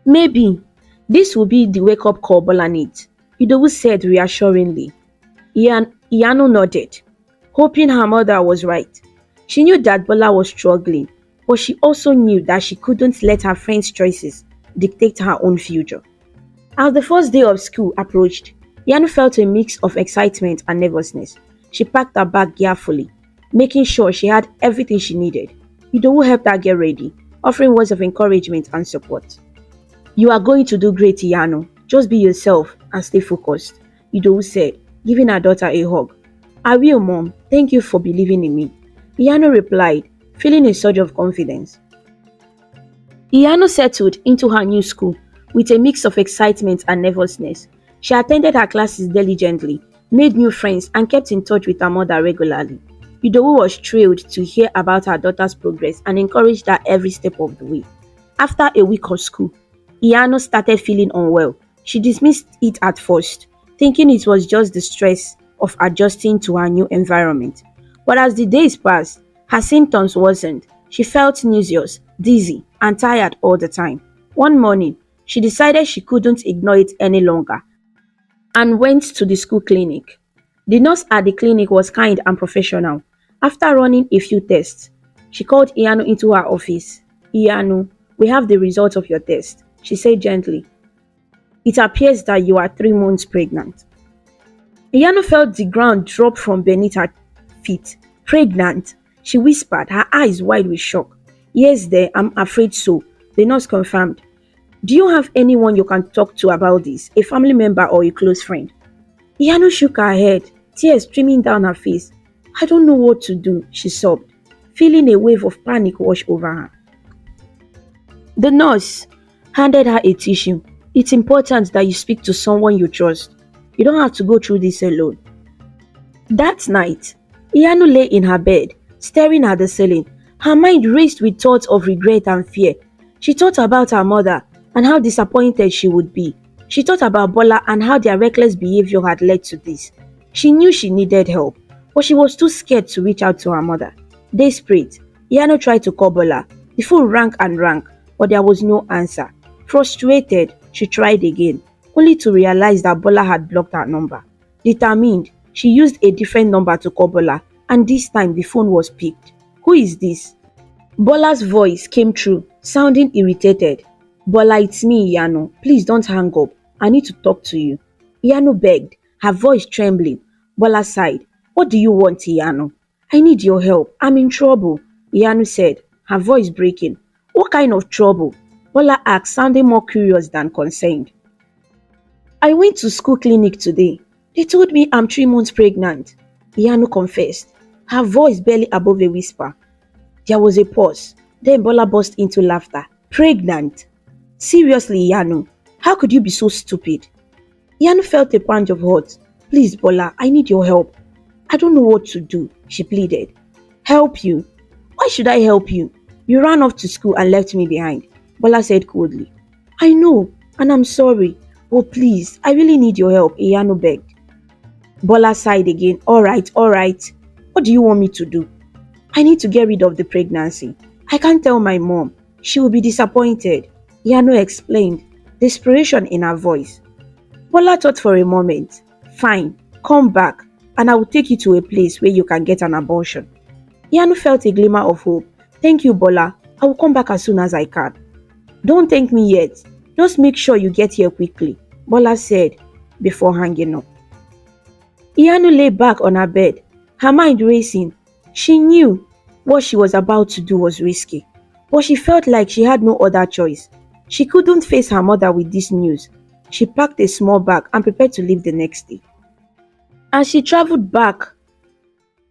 Maybe this will be the wake-up call Bola needs, Idowu said reassuringly. Iyanu nodded, hoping her mother was right. She knew that Bola was struggling, but she also knew that she couldn't let her friend's choices dictate her own future. As the first day of school approached, Yanu felt a mix of excitement and nervousness. She packed her bag carefully, making sure she had everything she needed. Idowu helped her get ready, offering words of encouragement and support. You are going to do great, Yanu. Just be yourself and stay focused, Idowu said, giving her daughter a hug. I will, Mom. Thank you for believing in me, Iyanu replied, feeling a surge of confidence. Iyanu settled into her new school with a mix of excitement and nervousness. She attended her classes diligently, made new friends, and kept in touch with her mother regularly. Idowu was thrilled to hear about her daughter's progress and encouraged her every step of the way. After a week of school, Iyanu started feeling unwell. She dismissed it at first, thinking it was just the stress of adjusting to her new environment. But as the days passed, her symptoms worsened. She felt nauseous, dizzy, and tired all the time. One morning, she decided she couldn't ignore it any longer and went to the school clinic. The nurse at the clinic was kind and professional. After running a few tests, she called Iyanu into her office. Iyanu, we have the result of your test, she said gently. It appears that you are 3 months pregnant. Yanu felt the ground drop from beneath her feet. Pregnant, she whispered, her eyes wide with shock. Yes, there, I'm afraid so. The nurse confirmed. Do you have anyone you can talk to about this? A family member or a close friend? Yanu shook her head, tears streaming down her face. I don't know what to do, she sobbed, feeling a wave of panic wash over her. The nurse handed her a tissue. It's important that you speak to someone you trust. You don't have to go through this alone. That night, Yanu lay in her bed, staring at the ceiling. Her mind raced with thoughts of regret and fear. She thought about her mother and how disappointed she would be. She thought about Bola and how their reckless behavior had led to this. She knew she needed help, but she was too scared to reach out to her mother. Desperate, Yano tried to call Bola. The phone rang and rang, but there was no answer. Frustrated, she tried again, only to realize that Bola had blocked her number. Determined, she used a different number to call Bola, and this time the phone was picked. Who is this? Bola's voice came through, sounding irritated. Bola, it's me, Yano. Please don't hang up. I need to talk to you. Yano begged, her voice trembling. Bola sighed. What do you want, Yano? I need your help. I'm in trouble, Yano said, her voice breaking. What kind of trouble? Bola asked, sounding more curious than concerned. I went to school clinic today. They told me I'm 3 months pregnant, Yano confessed, her voice barely above a whisper. There was a pause. Then Bola burst into laughter. Pregnant? Seriously, Yanu, how could you be so stupid? Yanu felt a punch of hurt. Please, Bola, I need your help. I don't know what to do, she pleaded. Help you? Why should I help you? You ran off to school and left me behind, Bola said coldly. I know, and I'm sorry. Oh, please, I really need your help, Yanu begged. Bola sighed again. All right. What do you want me to do? I need to get rid of the pregnancy. I can't tell my mom. She will be disappointed, Yano explained, desperation in her voice. Bola thought for a moment. Fine, come back, and I will take you to a place where you can get an abortion. Yano felt a glimmer of hope. Thank you, Bola. I will come back as soon as I can. Don't thank me yet. Just make sure you get here quickly, Bola said before hanging up. Yano lay back on her bed, her mind racing. She knew what she was about to do was risky, but she felt like she had no other choice. She couldn't face her mother with this news. She packed a small bag and prepared to leave the next day. As she traveled back,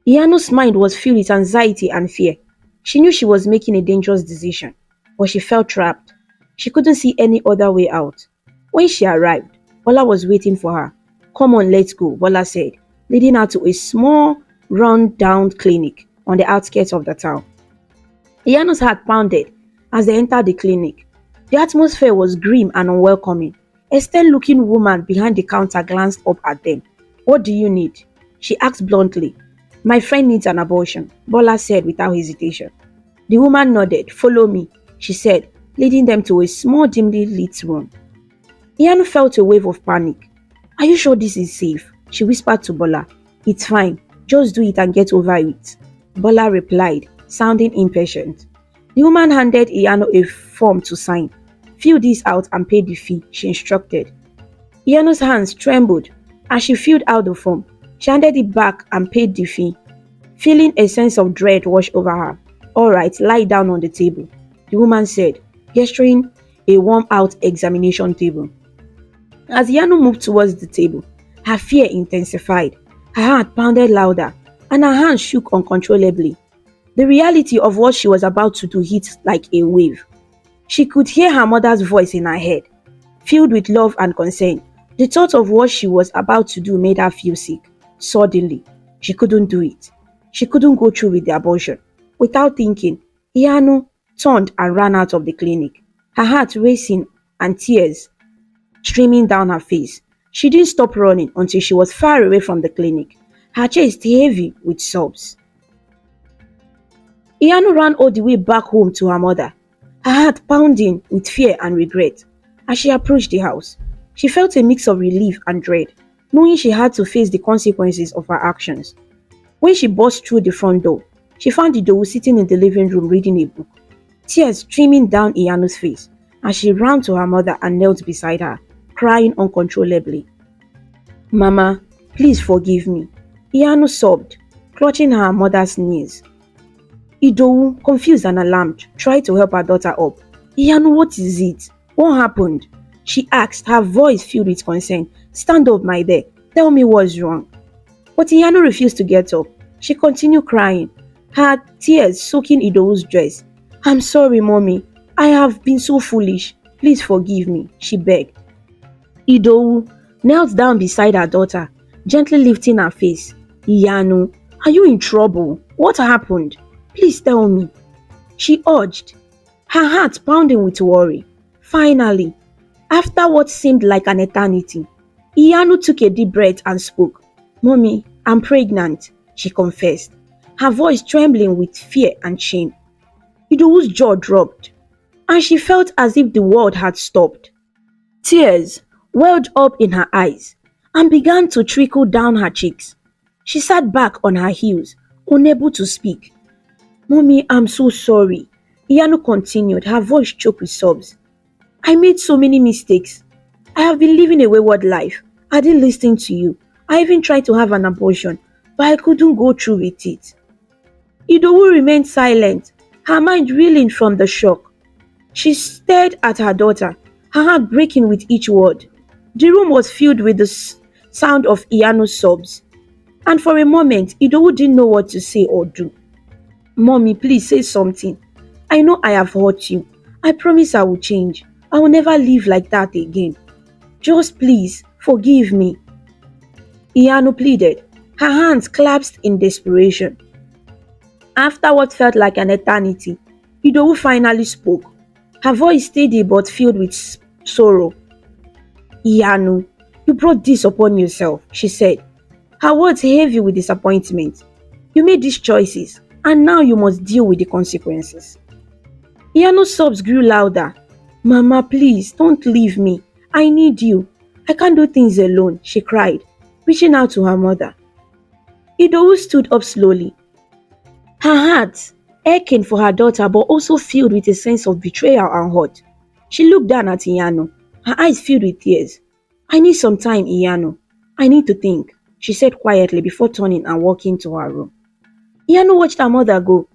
Yano's mind was filled with anxiety and fear. She knew she was making a dangerous decision, but she felt trapped. She couldn't see any other way out. When she arrived, Bola was waiting for her. Come on, let's go, Bola said, leading her to a small, run-down clinic on the outskirts of the town. Yano's heart pounded as they entered the clinic. The atmosphere was grim and unwelcoming. A stern-looking woman behind the counter glanced up at them. What do you need? She asked bluntly. My friend needs an abortion, Bola said without hesitation. The woman nodded. Follow me, she said, leading them to a small dimly lit room. Yanu felt a wave of panic. Are you sure this is safe? She whispered to Bola. It's fine. Just do it and get over it, Bola replied, sounding impatient. The woman handed Yano a form to sign. Fill this out and pay the fee, she instructed. Yano's hands trembled as she filled out the form. She handed it back and paid the fee, feeling a sense of dread wash over her. All right, lie down on the table, the woman said, gesturing a worn-out examination table. As Yano moved towards the table, her fear intensified. Her heart pounded louder, and her hands shook uncontrollably. The reality of what she was about to do hit like a wave. She could hear her mother's voice in her head, filled with love and concern. The thought of what she was about to do made her feel sick. Suddenly, she couldn't do it. She couldn't go through with the abortion. Without thinking, Yano turned and ran out of the clinic, her heart racing and tears streaming down her face. She didn't stop running until she was far away from the clinic, her chest heavy with sobs. Yano ran all the way back home to her mother, her heart pounding with fear and regret. As she approached the house, she felt a mix of relief and dread, knowing she had to face the consequences of her actions. When she burst through the front door, she found Idowu sitting in the living room reading a book, tears streaming down Iyano's face as she ran to her mother and knelt beside her, crying uncontrollably. Mama, Please forgive me. Yanu sobbed, clutching her mother's knees. Idowu, confused and alarmed, tried to help her daughter up. Yanu, what is it? What happened? She asked, her voice filled with concern. Stand up, my dear. Tell me what's wrong. But Yanu refused to get up. She continued crying, her tears soaking Idowu's dress. I'm sorry, mommy. I have been so foolish. Please forgive me, she begged. Idowu knelt down beside her daughter, gently lifting her face. Yanu, are you in trouble? What happened? Please tell me, she urged, her heart pounding with worry. Finally, after what seemed like an eternity, Yanu took a deep breath and spoke. Mommy, I'm pregnant, she confessed, her voice trembling with fear and shame. Idowu's jaw dropped, and she felt as if the world had stopped. Tears welled up in her eyes and began to trickle down her cheeks. She sat back on her heels, unable to speak. Mommy, I'm so sorry, Yanu continued, her voice choked with sobs. I made so many mistakes. I have been living a wayward life. I didn't listen to you. I even tried to have an abortion, but I couldn't go through with it. Idowu remained silent, her mind reeling from the shock. She stared at her daughter, her heart breaking with each word. The room was filled with the sound of Iyanu's sobs, and for a moment, Idowu didn't know what to say or do. Mommy, please say something. I know I have hurt you. I promise I will change. I will never live like that again. Just please, forgive me. Yanu pleaded, her hands clasped in desperation. After what felt like an eternity, Idowu finally spoke, her voice steady but filled with sorrow. Yanu, you brought this upon yourself, she said, her words heavy with disappointment. You made these choices, and now you must deal with the consequences. Yanu's sobs grew louder. Mama, please, don't leave me. I need you. I can't do things alone, she cried, reaching out to her mother. Idowu stood up slowly, her heart aching for her daughter but also filled with a sense of betrayal and hurt. She looked down at Yanu, her eyes filled with tears. I need some time, Yanu. I need to think, she said quietly before turning and walking to her room. Yanu watched her mother go,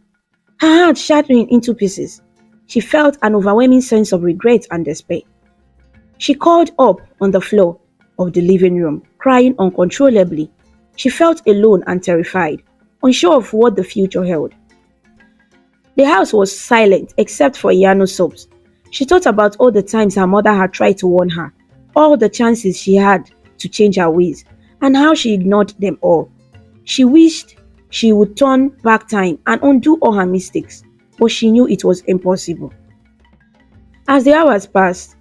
her heart shattering into pieces. She felt an overwhelming sense of regret and despair. She curled up on the floor of the living room, crying uncontrollably. She felt alone and terrified, unsure of what the future held. The house was silent except for Yanu's sobs. She thought about all the times her mother had tried to warn her, all the chances she had to change her ways, and how she ignored them all. She wished she would turn back time and undo all her mistakes, but she knew it was impossible. As the hours passed,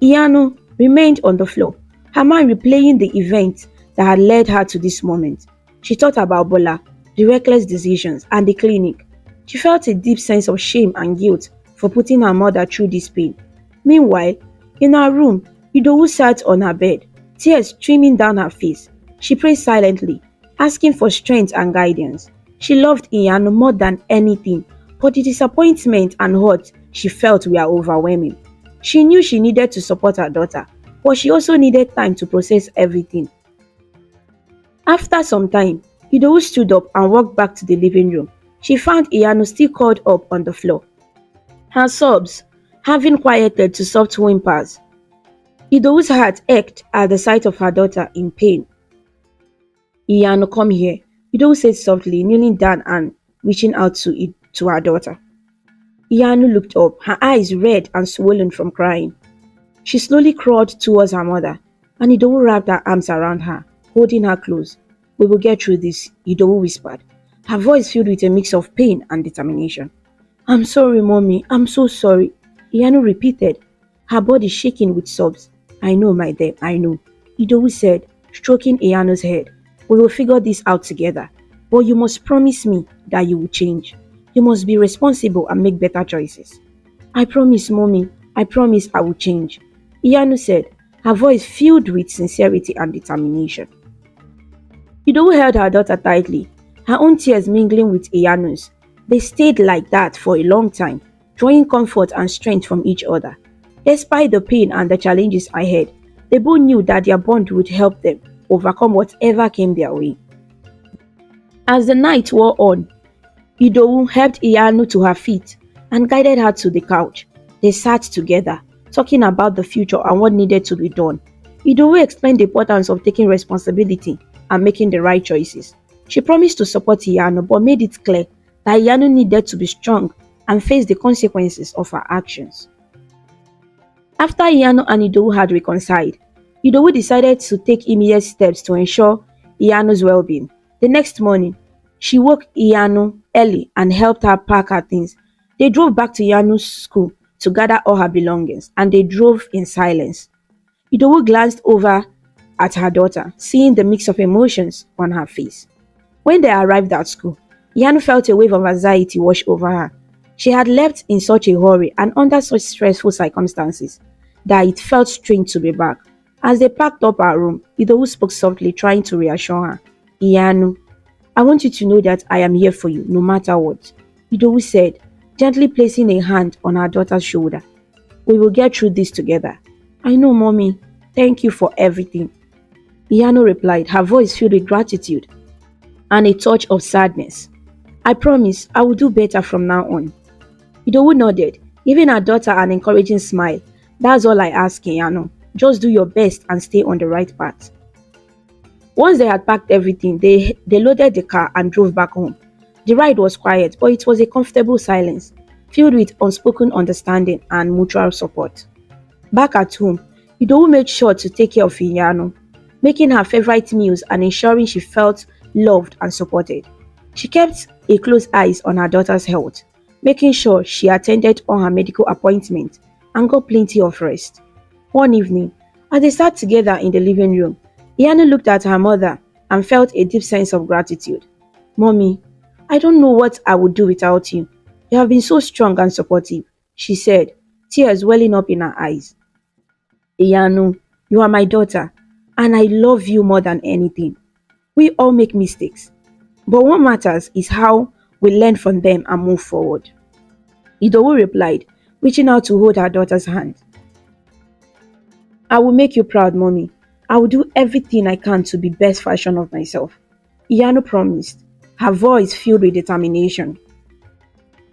Yanu remained on the floor, her mind replaying the events that had led her to this moment. She thought about Bola, the reckless decisions, and the clinic. She felt a deep sense of shame and guilt for putting her mother through this pain. Meanwhile, in her room, Idowu sat on her bed, tears streaming down her face. She prayed silently, asking for strength and guidance. She loved Yanu more than anything, but the disappointment and hurt she felt were overwhelming. She knew she needed to support her daughter, but she also needed time to process everything. After some time, Idowu stood up and walked back to the living room. She found Yanu still curled up on the floor, her sobs having quieted to soft whimpers. Idowu's heart ached at the sight of her daughter in pain. Yanu, come here, Idowu said softly, kneeling down and reaching out to her daughter. Yanu looked up, her eyes red and swollen from crying. She slowly crawled towards her mother, and Idowu wrapped her arms around her, holding her close. We will get through this, Idowu whispered, her voice filled with a mix of pain and determination. I'm sorry, Mommy, I'm so sorry, Yanu repeated, her body shaking with sobs. I know, my dear, I know, Idowu said, stroking Yanu's head. We will figure this out together, but you must promise me that you will change. You must be responsible and make better choices. I promise, Mommy, I promise I will change, Yanu said, her voice filled with sincerity and determination. Idowu held her daughter tightly, her own tears mingling with Yanu's. They stayed like that for a long time, drawing comfort and strength from each other. Despite the pain and the challenges ahead, they both knew that their bond would help them overcome whatever came their way. As the night wore on, Idowu helped Iyanu to her feet and guided her to the couch. They sat together, talking about the future and what needed to be done. Idowu explained the importance of taking responsibility and making the right choices. She promised to support Iyanu but made it clear that Iyanu needed to be strong and face the consequences of her actions. After Iyanu and Idowu had reconciled, Idowu decided to take immediate steps to ensure Iyanu's well-being. The next morning, she woke Iyanu early and helped her pack her things. They drove back to Yanu's school to gather all her belongings, and they drove in silence. Idowu glanced over at her daughter, seeing the mix of emotions on her face. When they arrived at school, Yanu felt a wave of anxiety wash over her. She had left in such a hurry and under such stressful circumstances that it felt strange to be back. As they packed up her room, Idowu spoke softly, trying to reassure her. Yanu, I want you to know that I am here for you, no matter what. Idowu said, gently placing a hand on her daughter's shoulder. We will get through this together. I know, Mommy. Thank you for everything. Yanu replied, her voice filled with gratitude and a touch of sadness. I promise I will do better from now on. Idowu nodded, giving her daughter an encouraging smile. That's all I ask, Yanu. Just do your best and stay on the right path. Once they had packed everything, they loaded the car and drove back home. The ride was quiet, but it was a comfortable silence, filled with unspoken understanding and mutual support. Back at home, Idowu made sure to take care of Iyanu, making her favorite meals and ensuring she felt loved and supported. She kept a close eye on her daughter's health, making sure she attended all her medical appointments and got plenty of rest. One evening, as they sat together in the living room, Yanu looked at her mother and felt a deep sense of gratitude. Mommy, I don't know what I would do without you. You have been so strong and supportive, she said, tears welling up in her eyes. Yanu, you are my daughter, and I love you more than anything. We all make mistakes, but what matters is how we learn from them and move forward. Idowu replied, reaching out to hold her daughter's hand. I will make you proud, Mommy. I will do everything I can to be best version of myself. Yanu promised, her voice filled with determination.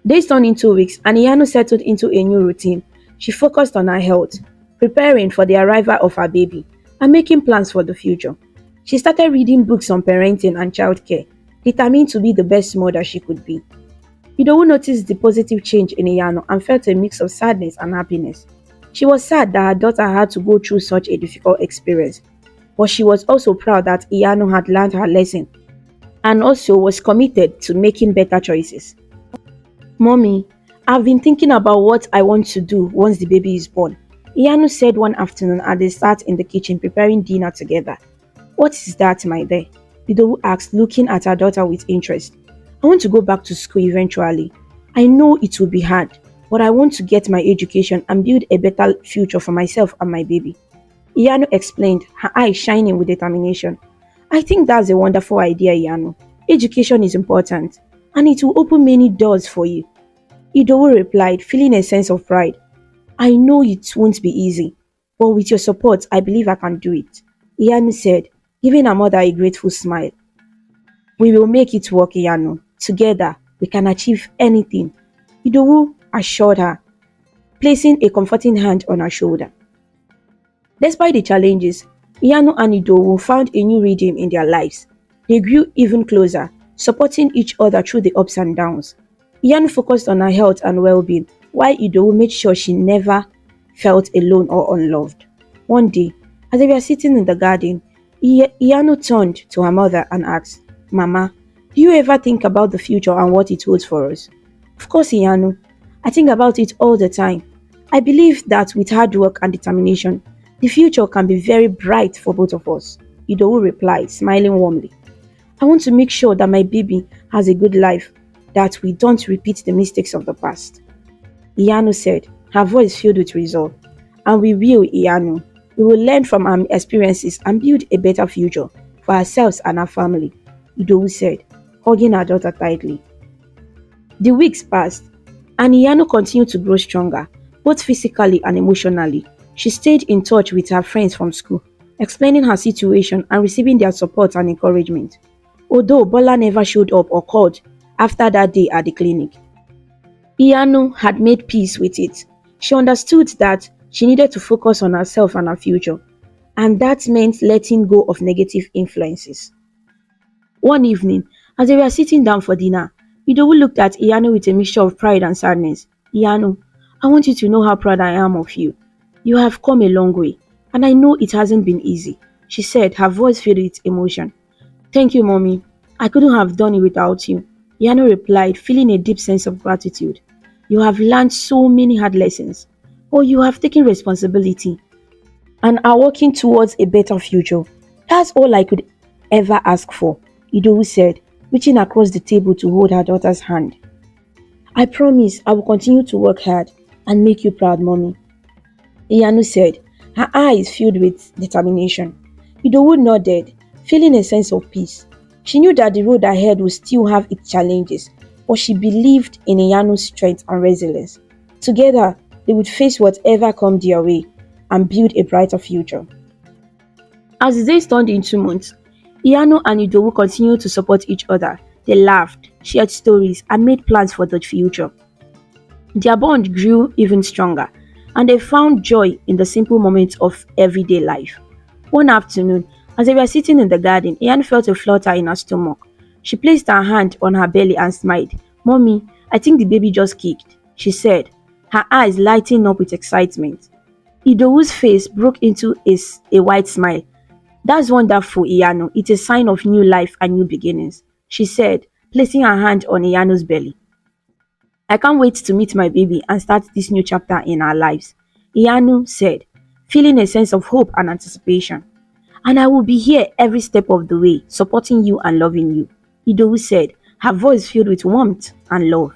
Days turned into weeks and Yanu settled into a new routine. She focused on her health, preparing for the arrival of her baby, and making plans for the future. She started reading books on parenting and childcare, determined to be the best mother she could be. Idowu noticed the positive change in Yanu and felt a mix of sadness and happiness. She was sad that her daughter had to go through such a difficult experience, but she was also proud that Iyanu had learned her lesson and also was committed to making better choices. Mommy, I've been thinking about what I want to do once the baby is born, Iyanu said one afternoon as they sat in the kitchen preparing dinner together. What is that, my dear? Idowu asked, looking at her daughter with interest. I want to go back to school eventually. I know it will be hard, but I want to get my education and build a better future for myself and my baby. Iyanu explained, her eyes shining with determination. I think that's a wonderful idea, Yanu. Education is important, and it will open many doors for you. Idowu replied, feeling a sense of pride. I know it won't be easy, but with your support, I believe I can do it. Yanu said, giving her mother a grateful smile. We will make it work, Yanu. Together, we can achieve anything. Idowu assured her, placing a comforting hand on her shoulder. Despite the challenges, Yanu and Idowu found a new rhythm in their lives. They grew even closer, supporting each other through the ups and downs. Yanu focused on her health and well-being, while Idowu made sure she never felt alone or unloved. One day, as they were sitting in the garden, Yanu turned to her mother and asked, Mama, do you ever think about the future and what it holds for us? Of course, Yanu. I think about it all the time. I believe that with hard work and determination, the future can be very bright for both of us. Idowu replied, smiling warmly. I want to make sure that my baby has a good life, that we don't repeat the mistakes of the past. Yanu said, her voice filled with resolve. And we will, Yanu. We will learn from our experiences and build a better future for ourselves and our family, Idowu said, hugging her daughter tightly. The weeks passed, and Yanu continued to grow stronger, both physically and emotionally. She stayed in touch with her friends from school, explaining her situation and receiving their support and encouragement. Although Bola never showed up or called after that day at the clinic, Yanu had made peace with it. She understood that she needed to focus on herself and her future, and that meant letting go of negative influences. One evening, as they were sitting down for dinner, Idowu looked at Iyanu with a mixture of pride and sadness. Iyanu, I want you to know how proud I am of you. You have come a long way, and I know it hasn't been easy, she said, her voice filled with emotion. Thank you, mommy. I couldn't have done it without you. Iyanu replied, feeling a deep sense of gratitude. You have learned so many hard lessons, but you have taken responsibility and are working towards a better future. That's all I could ever ask for, Idowu said, reaching across the table to hold her daughter's hand. I promise I will continue to work hard and make you proud, mommy, Iyanu said, her eyes filled with determination. Idowu nodded, feeling a sense of peace. She knew that the road ahead would still have its challenges, but she believed in Iyanu's strength and resilience. Together, they would face whatever come their way and build a brighter future. As the days turned into months, Iyanu and Idowu continued to support each other. They laughed, shared stories, and made plans for the future. Their bond grew even stronger, and they found joy in the simple moments of everyday life. One afternoon, as they were sitting in the garden, Iyanu felt a flutter in her stomach. She placed her hand on her belly and smiled. Mommy, I think the baby just kicked, she said, her eyes lighting up with excitement. Idowu's face broke into a wide smile. That's wonderful, Iyanu. It's a sign of new life and new beginnings, she said, placing her hand on Iyanu's belly. I can't wait to meet my baby and start this new chapter in our lives, Iyanu said, feeling a sense of hope and anticipation. And I will be here every step of the way, supporting you and loving you, Idowu said, her voice filled with warmth and love.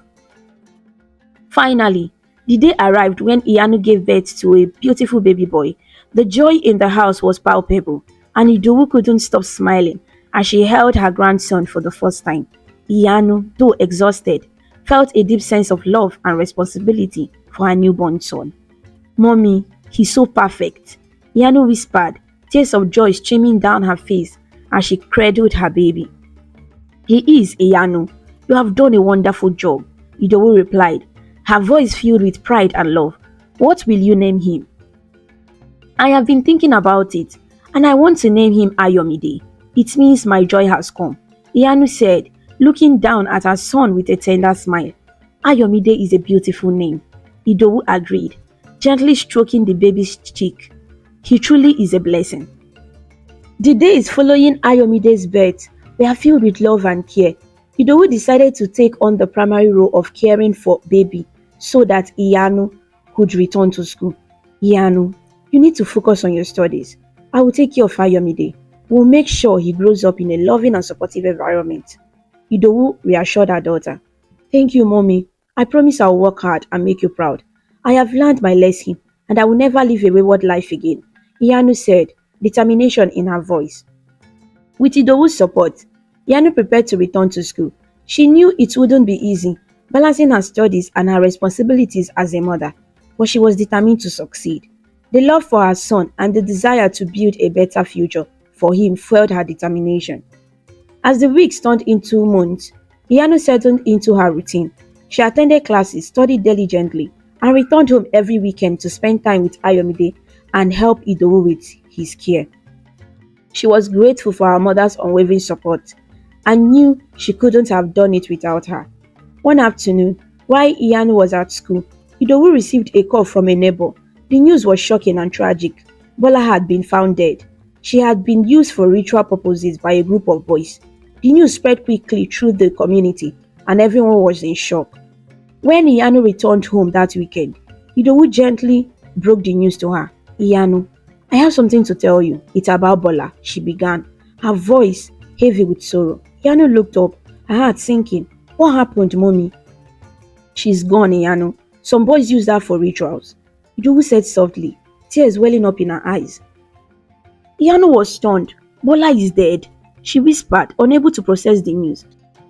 Finally, the day arrived when Iyanu gave birth to a beautiful baby boy. The joy in the house was palpable, and Idowu couldn't stop smiling as she held her grandson for the first time. Iyanu, though exhausted, felt a deep sense of love and responsibility for her newborn son. Mommy, he's so perfect, Iyanu whispered, tears of joy streaming down her face as she cradled her baby. He is, Iyanu. You have done a wonderful job, Idowu replied, her voice filled with pride and love. What will you name him? I have been thinking about it, and I want to name him Ayomide. It means my joy has come, Iyanu said, looking down at her son with a tender smile. Ayomide is a beautiful name, Idowu agreed, gently stroking the baby's cheek. He truly is a blessing. The days following Ayomide's birth were filled with love and care. Idowu decided to take on the primary role of caring for baby so that Iyanu could return to school. Yanu, you need to focus on your studies. I will take care of Ayomide. We'll make sure he grows up in a loving and supportive environment. Idowu reassured her daughter. Thank you, mommy. I promise I'll work hard and make you proud. I have learned my lesson and I will never live a wayward life again, Yanu said, determination in her voice. With Idowu's support, Yanu prepared to return to school. She knew it wouldn't be easy, balancing her studies and her responsibilities as a mother, but she was determined to succeed. The love for her son and the desire to build a better future for him fueled her determination. As the weeks turned into months, Yanu settled into her routine. She attended classes, studied diligently, and returned home every weekend to spend time with Ayomide and help Idowu with his care. She was grateful for her mother's unwavering support and knew she couldn't have done it without her. One afternoon, while Iyanu was at school, Idowu received a call from a neighbor. The news was shocking and tragic. Bola had been found dead. She had been used for ritual purposes by a group of boys. The news spread quickly through the community and everyone was in shock. When Iyanu returned home that weekend, Idowu gently broke the news to her. Iyanu, I have something to tell you. It's about Bola, she began, her voice heavy with sorrow. Iyanu looked up, her heart sinking. What happened, mommy? She's gone, Iyanu. Some boys use her for rituals, Idowu said softly, tears welling up in her eyes. Iyanu was stunned. Bola is dead, she whispered, unable to process the news.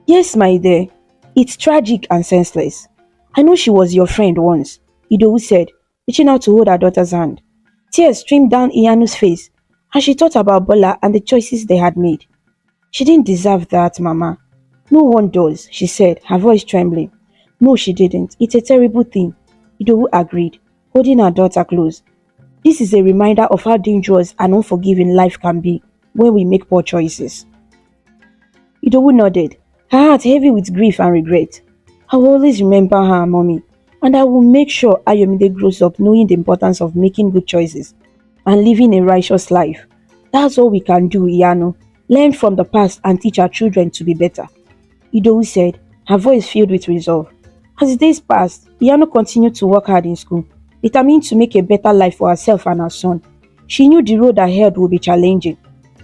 Yes, my dear. It's tragic and senseless. I know she was your friend once, Idowu said, reaching out to hold her daughter's hand. Tears streamed down Iyanu's face and she thought about Bola and the choices they had made. She didn't deserve that, Mama. No one does, she said, her voice trembling. No, she didn't. It's a terrible thing. Idowu agreed, holding her daughter close. This is a reminder of how dangerous and unforgiving life can be when we make poor choices. Idowu nodded, her heart heavy with grief and regret. I will always remember her, Mommy, and I will make sure Ayomide grows up knowing the importance of making good choices and living a righteous life. That's all we can do, Yanu. Learn from the past and teach our children to be better. Idowu said, her voice filled with resolve. As the days passed, Yanu continued to work hard in school, determined to make a better life for herself and her son. She knew the road ahead would be challenging,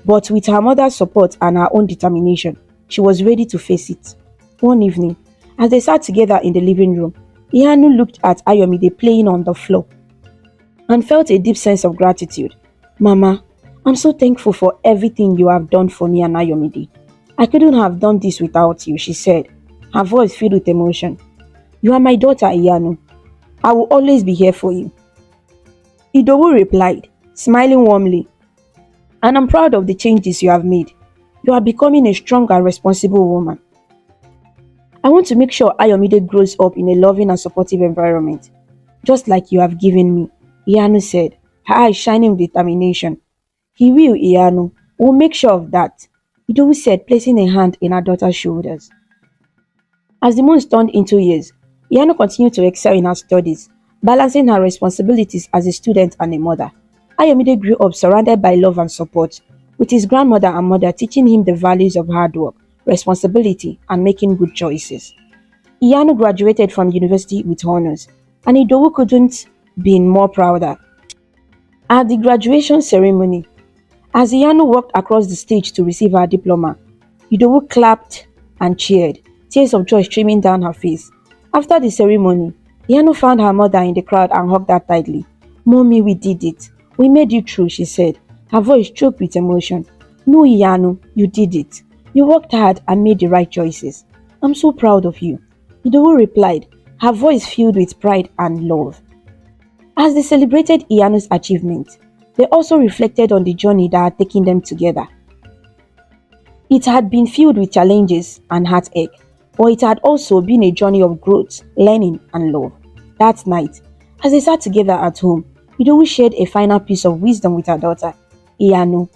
but with her mother's support and her own determination, she was ready to face it. One evening, as they sat together in the living room, Yanu looked at Ayomide playing on the floor and felt a deep sense of gratitude. Mama, I'm so thankful for everything you have done for me and Ayomide. I couldn't have done this without you, she said, her voice filled with emotion. You are my daughter, Yanu. I will always be here for you. Idowu replied, smiling warmly, and I'm proud of the changes you have made. You are becoming a strong and responsible woman. I want to make sure Ayomide grows up in a loving and supportive environment, just like you have given me, Yanu said, her eyes shining with determination. He will, Yanu. We'll make sure of that, Idowu said, placing a hand in her daughter's shoulders. As the months turned into years, Yanu continued to excel in her studies, balancing her responsibilities as a student and a mother. Ayomide grew up surrounded by love and support, with his grandmother and mother teaching him the values of hard work, responsibility, and making good choices. Yanu graduated from university with honors, and Idowu couldn't be more prouder. At the graduation ceremony, as Yanu walked across the stage to receive her diploma, Idowu clapped and cheered, tears of joy streaming down her face. After the ceremony, Yanu found her mother in the crowd and hugged her tightly. Mommy, we did it. We made it through, she said, her voice choked with emotion. No, Yanu, you did it. You worked hard and made the right choices. I'm so proud of you. Idowu replied, her voice filled with pride and love. As they celebrated Iyanu's achievement, they also reflected on the journey that had taken them together. It had been filled with challenges and heartache, but it had also been a journey of growth, learning, and love. That night, as they sat together at home, Idowu shared a final piece of wisdom with her daughter. Yanu,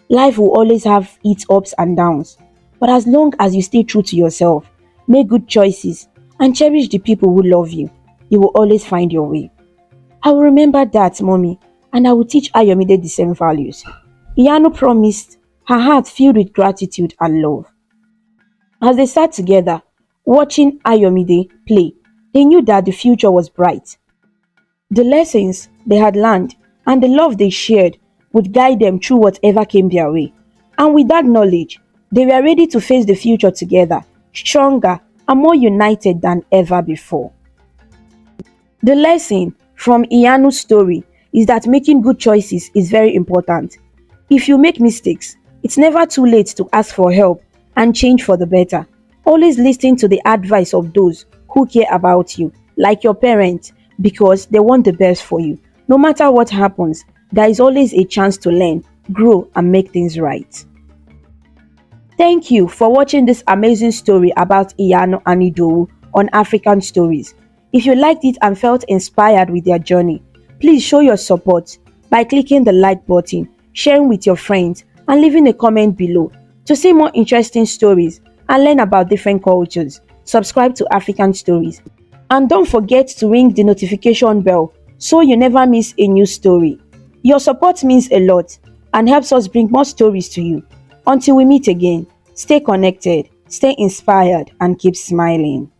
life will always have its ups and downs, but as long as you stay true to yourself, make good choices, and cherish the people who love you, you will always find your way. I will remember that, Mommy, and I will teach Ayomide the same values. Yanu promised, her heart filled with gratitude and love. As they sat together, watching Ayomide play, they knew that the future was bright. The lessons they had learned and the love they shared would guide them through whatever came their way. And with that knowledge, they were ready to face the future together, stronger and more united than ever before. The lesson from Iyanu's story is that making good choices is very important. If you make mistakes, it's never too late to ask for help and change for the better. Always listen to the advice of those who care about you, like your parents, because they want the best for you. No matter what happens, there is always a chance to learn, grow, and make things right. Thank you for watching this amazing story about Yanu and Idowu on African Stories. If you liked it and felt inspired with their journey, please show your support by clicking the like button, sharing with your friends, and leaving a comment below. To see more interesting stories and learn about different cultures, subscribe to African Stories. And don't forget to ring the notification bell so you never miss a new story. Your support means a lot and helps us bring more stories to you. Until we meet again, stay connected, stay inspired, and keep smiling.